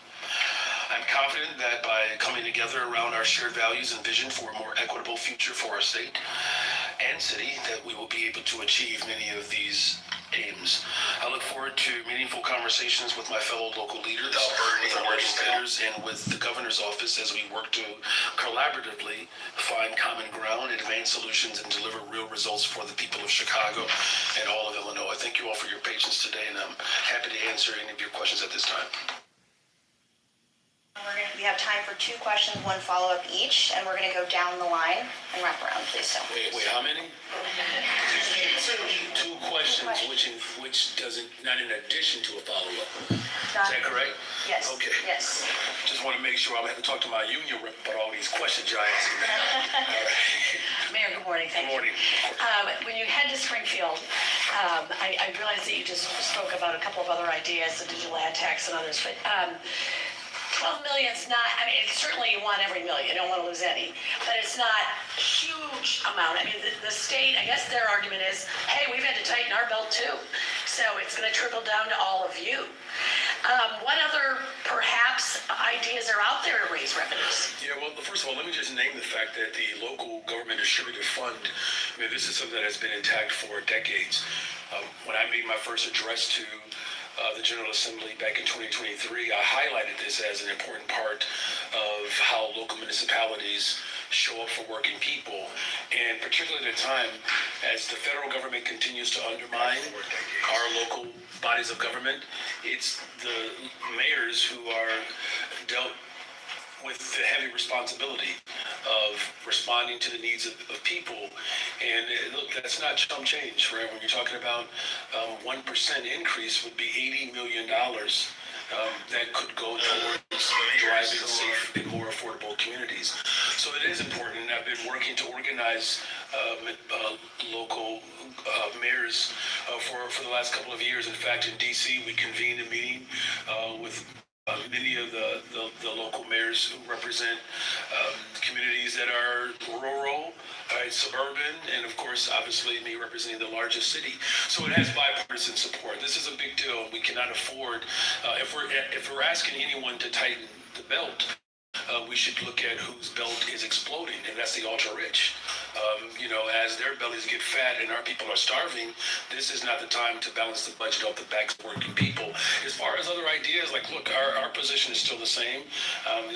I'm confident that by coming together around our shared values and vision for a more equitable future for our state and city, that we will be able to achieve many of these aims. I look forward to meaningful conversations with my fellow local leaders, with our legislators, and with the governor's office as we work to collaboratively find common ground, advance solutions, and deliver real results for the people of Chicago and all of Illinois. Thank you all for your patience today, and I'm happy to answer any of your questions at this time. We have time for 2 questions, 1 follow-up each, and we're going to go down the line and wrap around, please. So. Wait, how many? 2 questions, which doesn't, not in addition to a follow-up. Is that correct? Yes. Okay. Yes. Just want to make sure I'm going to talk to my union rep about all these question giants. Mayor, good morning. Thank you. When you head to Springfield, I realize that you just spoke about a couple of other ideas, the digital ad tax and others, but 12 million's not, I mean, certainly you want every million, you don't want to lose any, but it's not a huge amount. I mean, the state, I guess their argument is, hey, we've had to tighten our belt too, so it's going to trickle down to all of you. What other, perhaps, ideas are out there to raise revenues? Yeah, well, first of all, let me just name the fact that the local government distributive fund, I mean, this is something that has been intact for decades. When I made my first address to the General Assembly back in 2023, I highlighted this as an important part of how local municipalities show up for working people, and particularly at a time as the federal government continues to undermine our local bodies of government. It's the mayors who are dealt with the heavy responsibility of responding to the needs of people. And look, that's not chump change, right? When you're talking about 1% increase would be $80 million that could go towards driving safe and more affordable communities. So it is important. I've been working to organize local mayors for the last couple of years. In fact, in DC, we convened a meeting with many of the local mayors who represent communities that are rural, suburban, and of course, obviously, me representing the largest city. So it has bipartisan support. This is a big deal. We cannot afford, if we're asking anyone to tighten the belt, we should look at whose belt is exploding, and that's the ultra-rich. As their bellies get fat and our people are starving, this is not the time to balance the budget off the backs of working people. As far as other ideas, look, our position is still the same.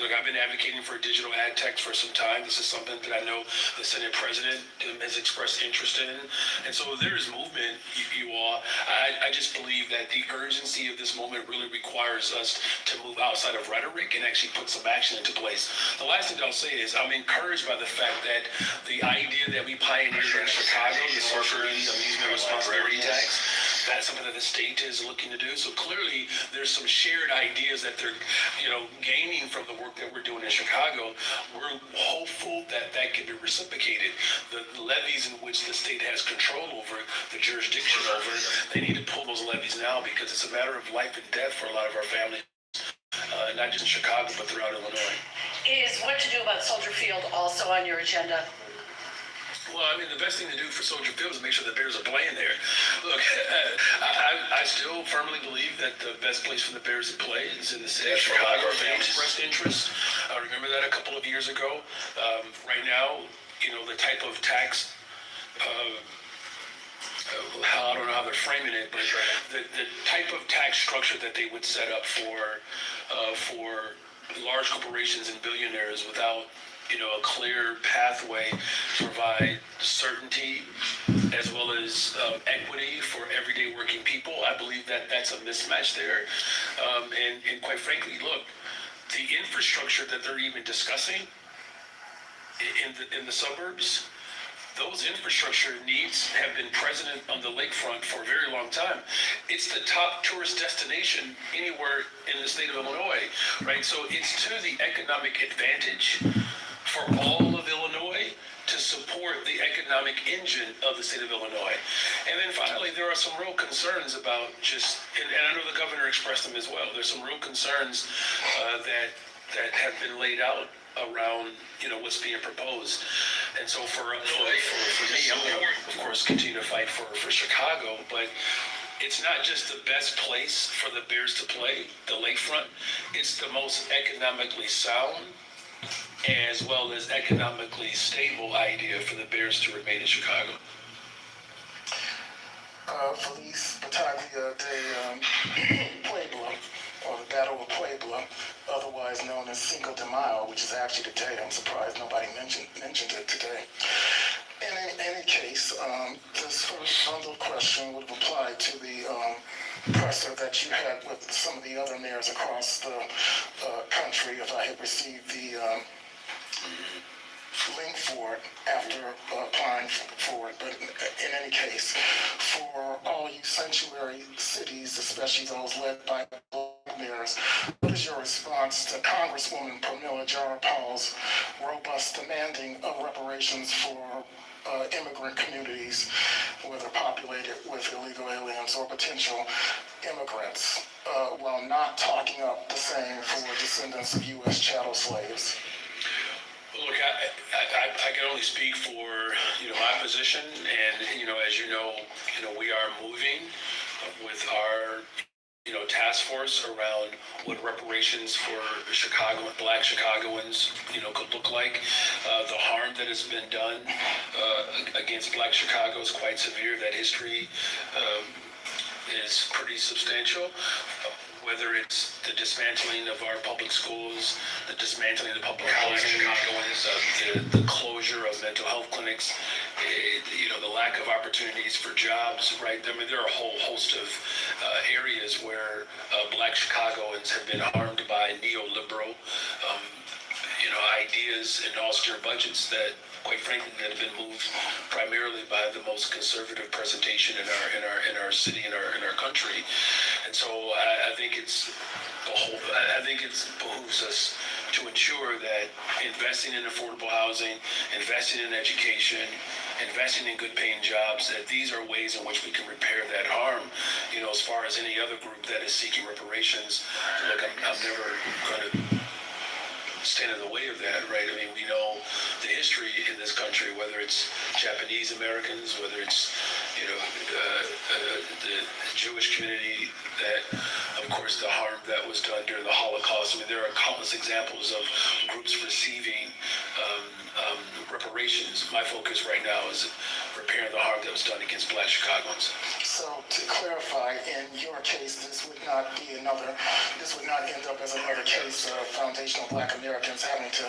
Look, I've been advocating for digital ad tech for some time. This is something that I know the Senate President has expressed interest in. And so there is movement, you all. I just believe that the urgency of this moment really requires us to move outside of rhetoric and actually put some action into place. The last thing that I'll say is I'm encouraged by the fact that the idea that we pioneered in Chicago, the social amusement responsibility tax, that's something that the state is looking to do. So clearly there's some shared ideas that they're, gaining from the work that we're doing in Chicago. We're hopeful that that can be reciprocated. The levies in which the state has control over, the jurisdiction over, they need to pull those levies now because it's a matter of life and death for a lot of our families, not just in Chicago, but throughout Illinois. Is what to do about Soldier Field also on your agenda? Well, the best thing to do for Soldier Field is make sure the Bears are playing there. Look, I still firmly believe that the best place for the Bears to play is in the city of Chicago. They expressed interest. I remember that a couple of years ago. Right now, the type of tax, I don't know how they're framing it, but the type of tax structure that they would set up for large corporations and billionaires without a clear pathway to provide certainty as well as equity for everyday working people. I believe that that's a mismatch there. And quite frankly, look, the infrastructure that they're even discussing in the suburbs, those infrastructure needs have been present on the lakefront for a very long time. It's the top tourist destination anywhere in the state of Illinois, right? So it's to the economic advantage for all of Illinois to support the economic engine of the state of Illinois. And then finally, there are some real concerns about and I know the governor expressed them as well, there's some real concerns that have been laid out around what's being proposed. And so for me, I'm going to, of course, continue to fight for Chicago, but it's not just the best place for the Bears to play, the lakefront, it's the most economically sound as well as economically stable idea for the Bears to remain in Chicago. Feliz Battaglia de Puebla, or the Battle of Puebla, otherwise known as Cinco de Mayo, which is actually today. I'm surprised nobody mentioned it today. In any case, this first bundle question would have applied to the presser that you had with some of the other mayors across the country if I had received the link for it after applying for it. But in any case, for all you sanctuary cities, especially those led by mayors, what is your response to Congresswoman Pramila Jayapal's robust demanding of reparations for immigrant communities, whether populated with illegal aliens or potential immigrants, while not talking up the same for descendants of U.S. chattel slaves? Look, I can only speak for my position, and as we are moving with our task force around what reparations for Black Chicagoans could look like. The harm that has been done against Black Chicago is quite severe. That history is pretty substantial. Whether it's the dismantling of our public schools, the dismantling of the public housing, the closure of mental health clinics, the lack of opportunities for jobs, right? There are a whole host of areas where Black Chicagoans have been harmed by neoliberal ideas and austere budgets that, quite frankly, that have been moved primarily by the most conservative presentation in our city, in our country. And so I think it behooves us to ensure that investing in affordable housing, investing in education, investing in good paying jobs, that these are ways in which we can repair that harm. As far as any other group that is seeking reparations, look, I'm never going to stand in the way of that, right? We know the history in this country, whether it's Japanese Americans, whether it's the Jewish community, that of course the harm that was done during the Holocaust. There are countless examples of groups receiving reparations reparations, my focus right now is repairing the harm that was done against Black Chicagoans. So to clarify, in your case, this would not end up as another case of foundational Black Americans having to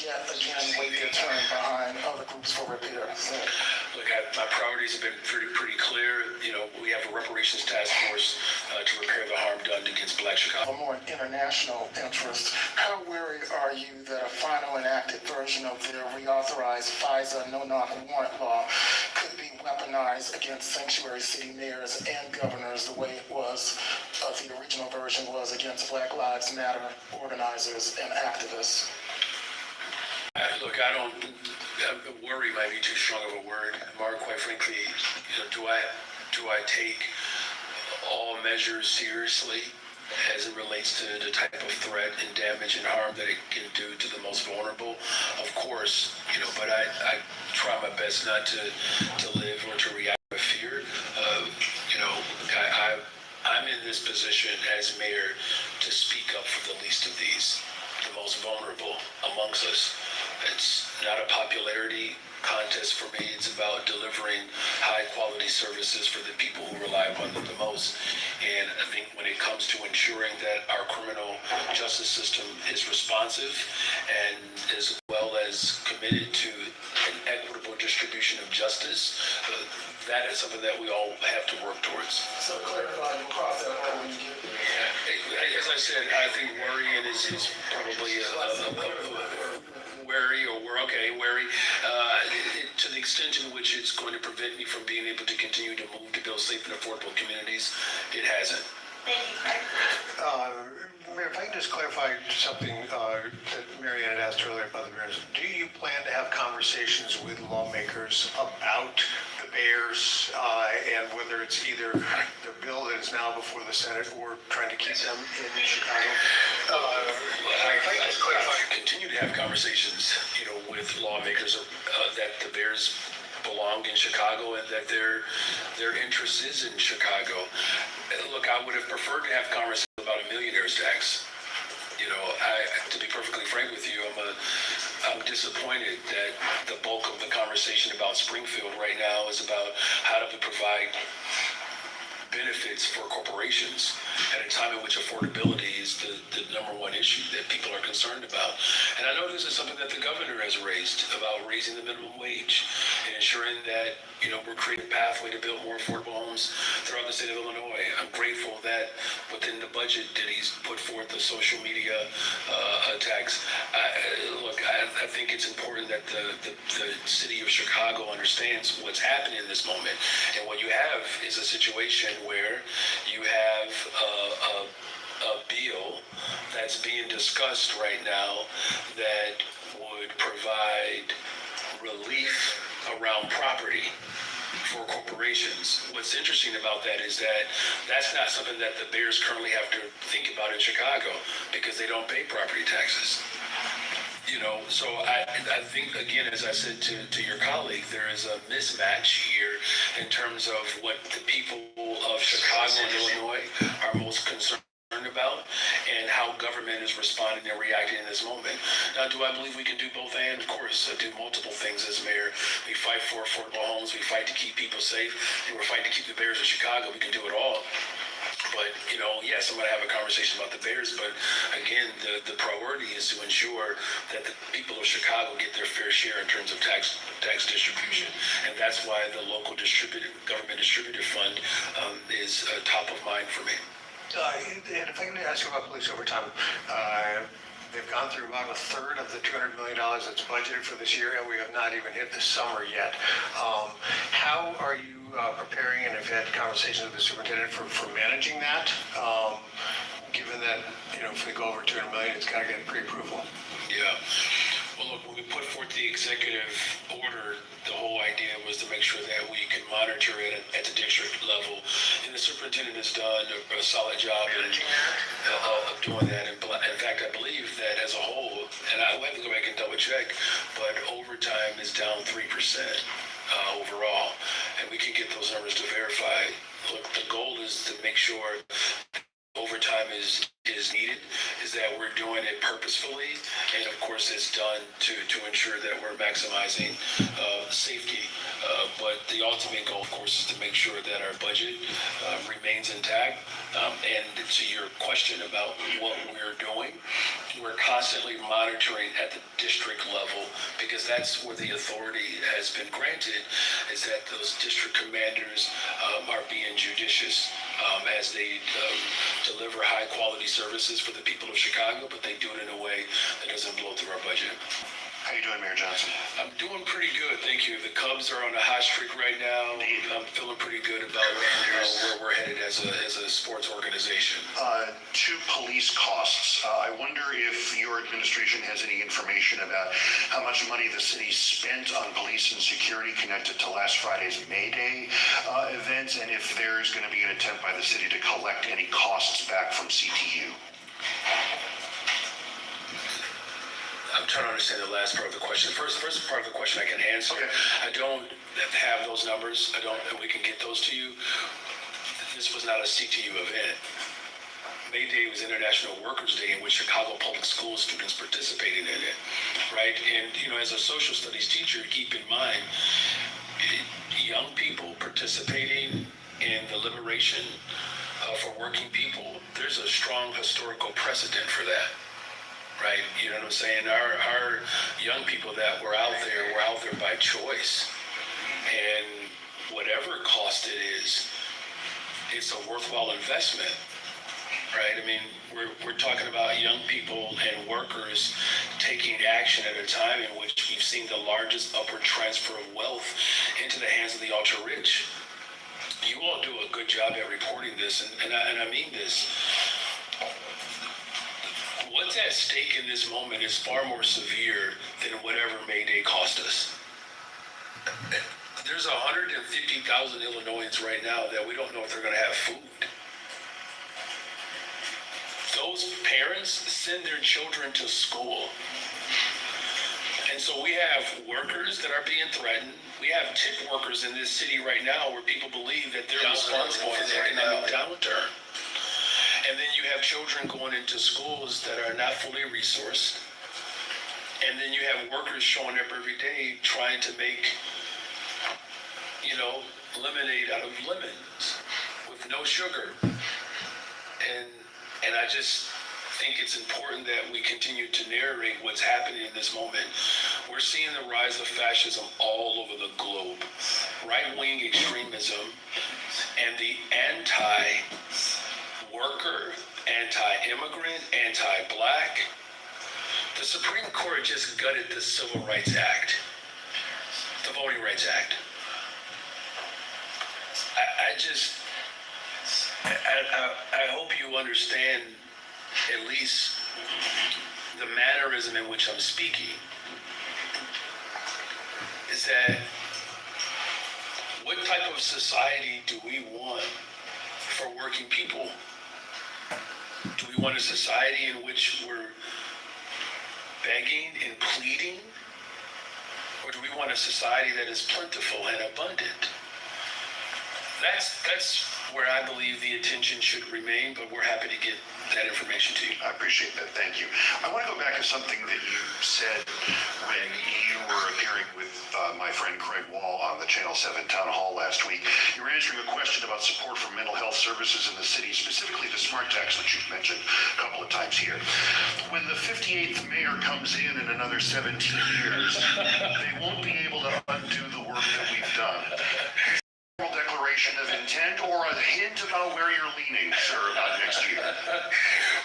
yet again wait their turn behind other groups for repair. So, look, my priorities have been pretty clear. You know, we have a reparations task force to repair the harm done against Black Chicago. For more international interest, how wary are you that a final enacted version of their reauthorized FISA no-knock warrant law could be weaponized against sanctuary city mayors and governors the way it was, the original version was against Black Lives Matter organizers and activists? Look, I don't. Worry might be too strong of a word, Mark. Quite frankly, you know, do I take all measures seriously as it relates to the type of threat and damage and harm that it can do to the most vulnerable? Of course, you know, but I try my best not to live or to react with fear. You know, I'm in this position as mayor to speak up for the least of these, the most vulnerable amongst us. It's not a popularity contest for me. It's about delivering high quality services for the people who rely upon them the most. And I think when it comes to ensuring that our criminal justice system is responsive and as well as committed to an equitable distribution of justice, that is something that we all have to work towards. So clarify, you'll cross that line when you get there. As I said, I think worrying is probably wary. To the extent in which it's going to prevent me from being able to continue to move to build safe and affordable communities, it hasn't. Thank you, Craig. Mayor, if I can just clarify something that Marianne had asked earlier about the Bears. Do you plan to have conversations with lawmakers about the Bears and whether it's either the bill that is now before the Senate or trying to keep them in Chicago? I continue to have conversations, you know, with lawmakers that the Bears belong in Chicago and that their interest is in Chicago. Look, I would have preferred to have conversations about a millionaire's tax. You know, to be perfectly frank with you, I'm disappointed that the bulk of the conversation about Springfield right now is about how do we provide benefits for corporations at a time in which affordability is the number one issue that people are concerned about. And I know this is something that the governor has raised about raising the minimum wage and ensuring that, you know, we're creating a pathway to build more affordable homes throughout the state of Illinois. I'm grateful that within the budget that he's put forth the social media tax. I think it's important that the city of Chicago understands what's happening in this moment. And what you have is a situation where you have a bill that's being discussed right now that would provide relief around property for corporations. What's interesting about that is that that's not something that the Bears currently have to think about in Chicago because they don't pay property taxes. You know, so I think, again, as I said to your colleague, there is a mismatch here in terms of what the people of Chicago and Illinois are most concerned about and how government is responding and reacting in this moment. Now, do I believe we can do both? And of course, I do multiple things as mayor. We fight for affordable homes, we fight to keep people safe, and we're fighting to keep the Bears in Chicago. We can do it all. But, you know, yes, I'm going to have a conversation about the Bears, but again, the priority is to ensure that the people of Chicago get their fair share in terms of tax distribution. And that's why the local government distributive fund is top of mind for me. And if I can ask you about police overtime, they've gone through about a third of the $200 million that's budgeted for this year, and we have not even hit the summer yet. How are you preparing, and have had conversations with the superintendent for managing that? Given that, you know, if we go over $200 million, it's got to get pre-approval. Yeah. Well, look, when we put forth the executive order, the whole idea was to make sure that we could monitor it at the district level. And the superintendent has done a solid job of doing that. In fact, I believe that as a whole, and I will have to go back and double check, but overtime is down 3% overall. And we can get those numbers to verify. Look, the goal is to make sure overtime is needed, is that we're doing it purposefully, and of course it's done to ensure that we're maximizing safety. But the ultimate goal, of course, is to make sure that our budget remains intact. And to your question about what we're doing, we're constantly monitoring at the district level, because that's where the authority has been granted, is that those district commanders are being judicious as they deliver high quality services for the people of Chicago, but they do it in a way that doesn't blow through our budget. How you doing, Mayor Johnson? I'm doing pretty good, thank you. The Cubs are on a hot streak right now. I'm feeling pretty good about where we're headed as a sports organization. To police costs, I wonder if your administration has any information about how much money the city spent on police and security connected to last Friday's May Day event, and if there's going to be an attempt by the city to collect any costs back from CTU. I'm trying to understand the last part of the question. First part of the question I can answer. Okay. I don't have those numbers. We can get those to you. This was not a CTU event. May Day was International Workers' Day, in which Chicago Public School students participated in it, right? And, as a social studies teacher, keep in mind, young people participating in the liberation for working people, there's a strong historical precedent for that. Right, you know what I'm saying? Our young people that were out there by choice, and whatever cost it is, it's a worthwhile investment, right? I mean, we're talking about young people and workers taking action at a time in which we've seen the largest upward transfer of wealth into the hands of the ultra rich. You all do a good job at reporting this, and I mean this. What's at stake in this moment is far more severe than whatever May Day cost us. There's 150,000 Illinoisans right now that we don't know if they're going to have food. Those parents send their children to school. And so we have workers that are being threatened. We have tip workers in this city right now where people believe that they're responsible for the economic downturn. And then you have children going into schools that are not fully resourced. And then you have workers showing up every day trying to make, lemonade out of lemons with no sugar. And I just think it's important that we continue to narrate what's happening in this moment. We're seeing the rise of fascism all over the globe. Right-wing extremism and the anti-worker, anti-immigrant, anti-black. The Supreme Court just gutted the Civil Rights Act, the Voting Rights Act. I hope you understand at least the mannerism in which I'm speaking. Is that what type of society do we want for working people? Do we want a society in which we're begging and pleading? Or do we want a society that is plentiful and abundant? That's where I believe the attention should remain, but we're happy to get that information to you. I appreciate that. Thank you. I want to go back to something that you said when you were appearing with my friend Craig Wall on the Channel 7 Town Hall last week. You were answering a question about support for mental health services in the city, specifically the smart tax, which you've mentioned a couple of times here. When the 58th mayor comes in another 17 years, they won't be able to undo the work that we've done. Declaration of intent or a hint about where you're leaning, sir, about next year?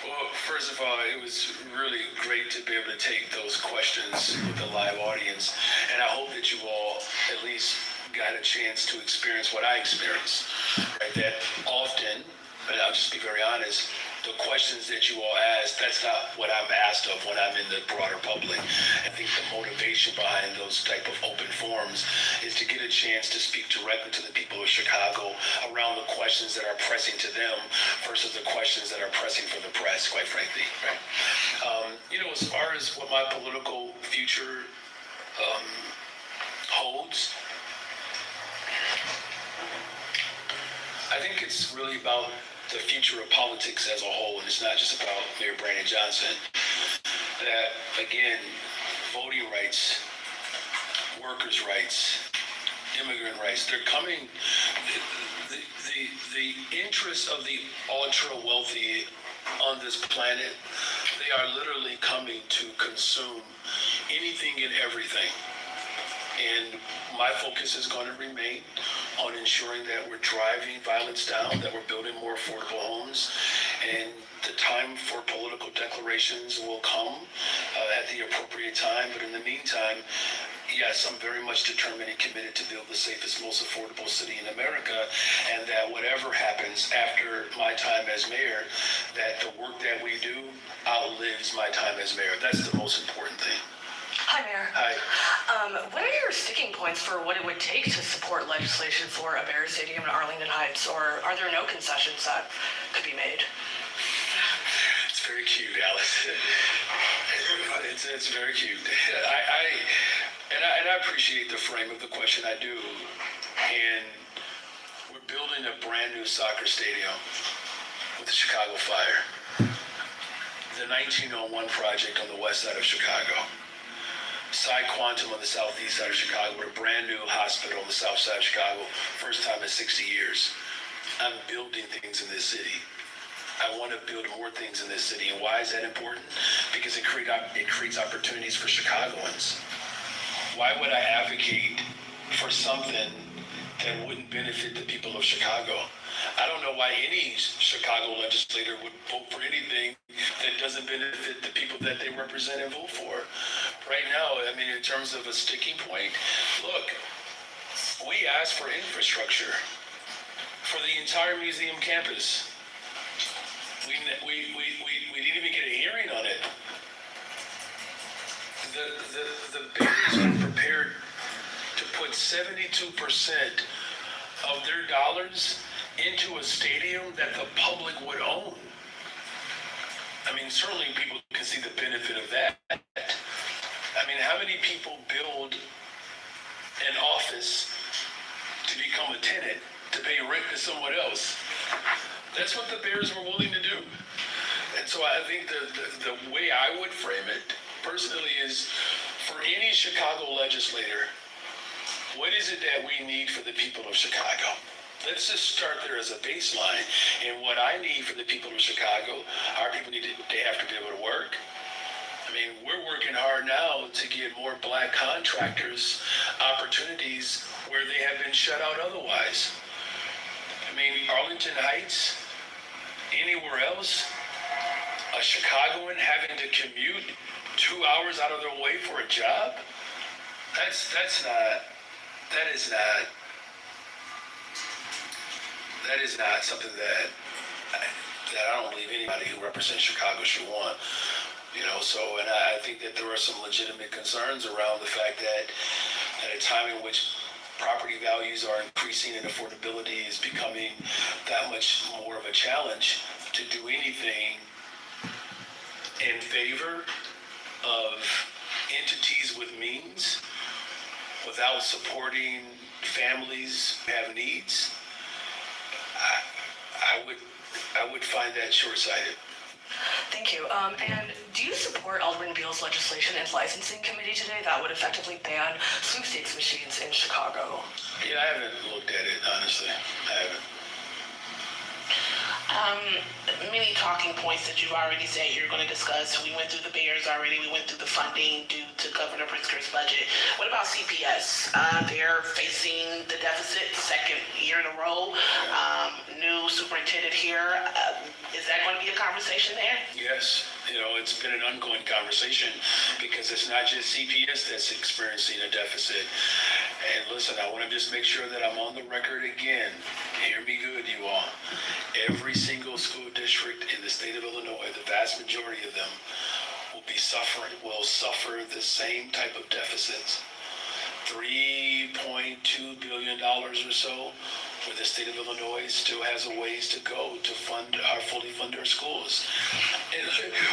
Well, first of all, it was really great to be able to take those questions with the live audience, and I hope that you all at least got a chance to experience what I experienced. Right? That often, but I'll just be very honest, the questions that you all ask, that's not what I'm asked of when I'm in the broader public. I think the motivation behind those type of open forums is to get a chance to speak directly to the people of Chicago around the questions that are pressing to them versus the questions that are pressing for the press, quite frankly. Right? As far as what my political future holds, I think it's really about the future of politics as a whole, and it's not just about Mayor Brandon Johnson, that, again, voting rights, workers' rights, immigrant rights, they're coming, the interests of the ultra-wealthy on this planet, they are literally coming to consume anything and everything. And my focus is going to remain on ensuring that we're driving violence down, that we're building more affordable homes, and the time for political declarations will come at the appropriate time. But in the meantime, yes, I'm very much determined and committed to build the safest, most affordable city in America, and that whatever happens after my time as mayor, that the work that we do outlives my time as mayor. That's the most important thing. Hi, Mayor. Hi. What are your sticking points for what it would take to support legislation for a Bears Stadium in Arlington Heights, or are there no concessions that could be made? It's very cute, Alice. It's very cute. I appreciate the frame of the question. I do. And we're building a brand new soccer stadium with the Chicago Fire. The 1901 project on the west side of Chicago. Psi Quantum on the southeast side of Chicago, with a brand new hospital on the south side of Chicago, first time in 60 years. I'm building things in this city. I want to build more things in this city. And why is that important? Because it creates opportunities for Chicagoans. Why would I advocate for something that wouldn't benefit the people of Chicago? I don't know why any Chicago legislator would vote for anything that doesn't benefit the people that they represent and vote for. Right now, I mean, in terms of a sticking point, look, we asked for infrastructure for the entire museum campus. We didn't even get a hearing on it. The Bears were prepared to put 72% of their dollars into a stadium that the public would own. I mean, certainly people can see the benefit of that. I mean, how many people build an office to become a tenant, to pay rent to someone else? That's what the Bears were willing to do. And so I think the way I would frame it personally is, for any Chicago legislator, what is it that we need for the people of Chicago? Let's just start there as a baseline. And what I need for the people of Chicago, our people they have to be able to work. I mean, we're working hard now to get more black contractors opportunities where they have been shut out otherwise. I mean, Arlington Heights, anywhere else, a Chicagoan having to commute 2 hours out of their way for a job, that is not something that I don't believe anybody who represents Chicago should want. You know, so, and I think that there are some legitimate concerns around the fact that at a time in which property values are increasing and affordability is becoming that much more of a challenge, to do anything in favor of entities with means without supporting families who have needs, I would find that short-sighted. Thank you. And do you support Alderman Beal's legislation and licensing committee today that would effectively ban sweepstakes machines in Chicago? Yeah, I haven't looked at it, honestly. I haven't. Many talking points that you've already said you're going to discuss. We went through the Bears already. We went through the funding due to Governor Pritzker's budget. What about CPS? They're facing the deficit second year in a row. New superintendent here. Is that going to be a conversation there? Yes. You know, it's been an ongoing conversation because it's not just CPS that's experiencing a deficit. And listen, I want to just make sure that I'm on the record again. Hear me good, you all. Every single school district in the state of Illinois, the vast majority of them, will suffer the same type of deficits. $3.2 billion or so, where the state of Illinois still has a ways to go to fully fund our schools. And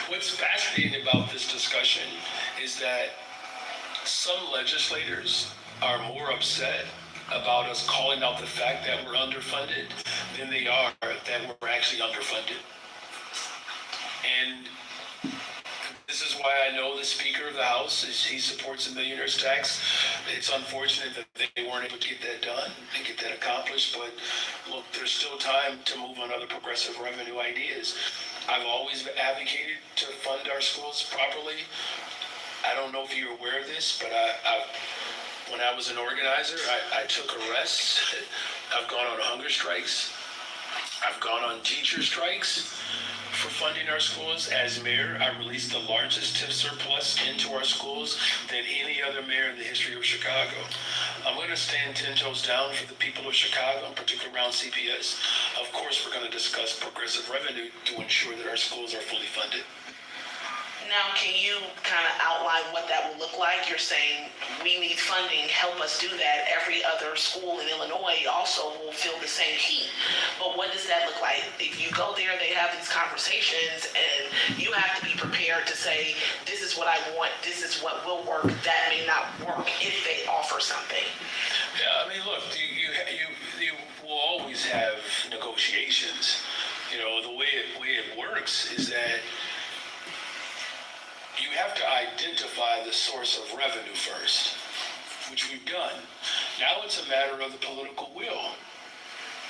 what's fascinating about this discussion is that some legislators are more upset about us calling out the fact that we're underfunded than they are that we're actually underfunded. And this is why I know the Speaker of the House he supports the millionaire's tax. It's unfortunate that they weren't able to get that done and get that accomplished, but look, there's still time to move on other progressive revenue ideas. I've always advocated to fund our schools properly. I don't know if you're aware of this, but when I was an organizer, I took arrests. I've gone on hunger strikes. I've gone on teacher strikes for funding our schools. As mayor, I released the largest TIF surplus into our schools than any other mayor in the history of Chicago. I'm going to stand 10 toes down for the people of Chicago, in particular around CPS. Of course, we're going to discuss progressive revenue to ensure that our schools are fully funded. Now, can you kind of outline what that will look like? You're saying we need funding, help us do that. Every other school in Illinois also will feel the same heat. But what does that look like? If you go there, they have these conversations, and you have to be prepared to say, this is what I want, this is what will work, that may not work if they offer something. Yeah, I mean, look, you will always have negotiations. You know, the way it works is that you have to identify the source of revenue first, which we've done. Now it's a matter of the political will,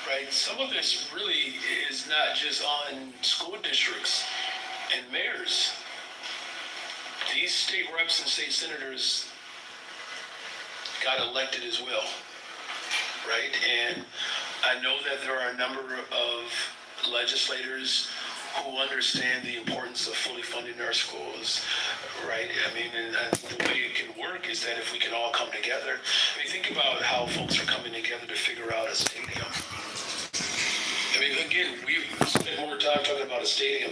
right? Some of this really is not just on school districts and mayors. These state reps and state senators got elected as well, right? And I know that there are a number of legislators who understand the importance of fully funding our schools, right? I mean, and the way it can work is that if we can all come together. I mean, think about how folks are coming together to figure out a stadium. I mean, again, we've spent more time talking about a stadium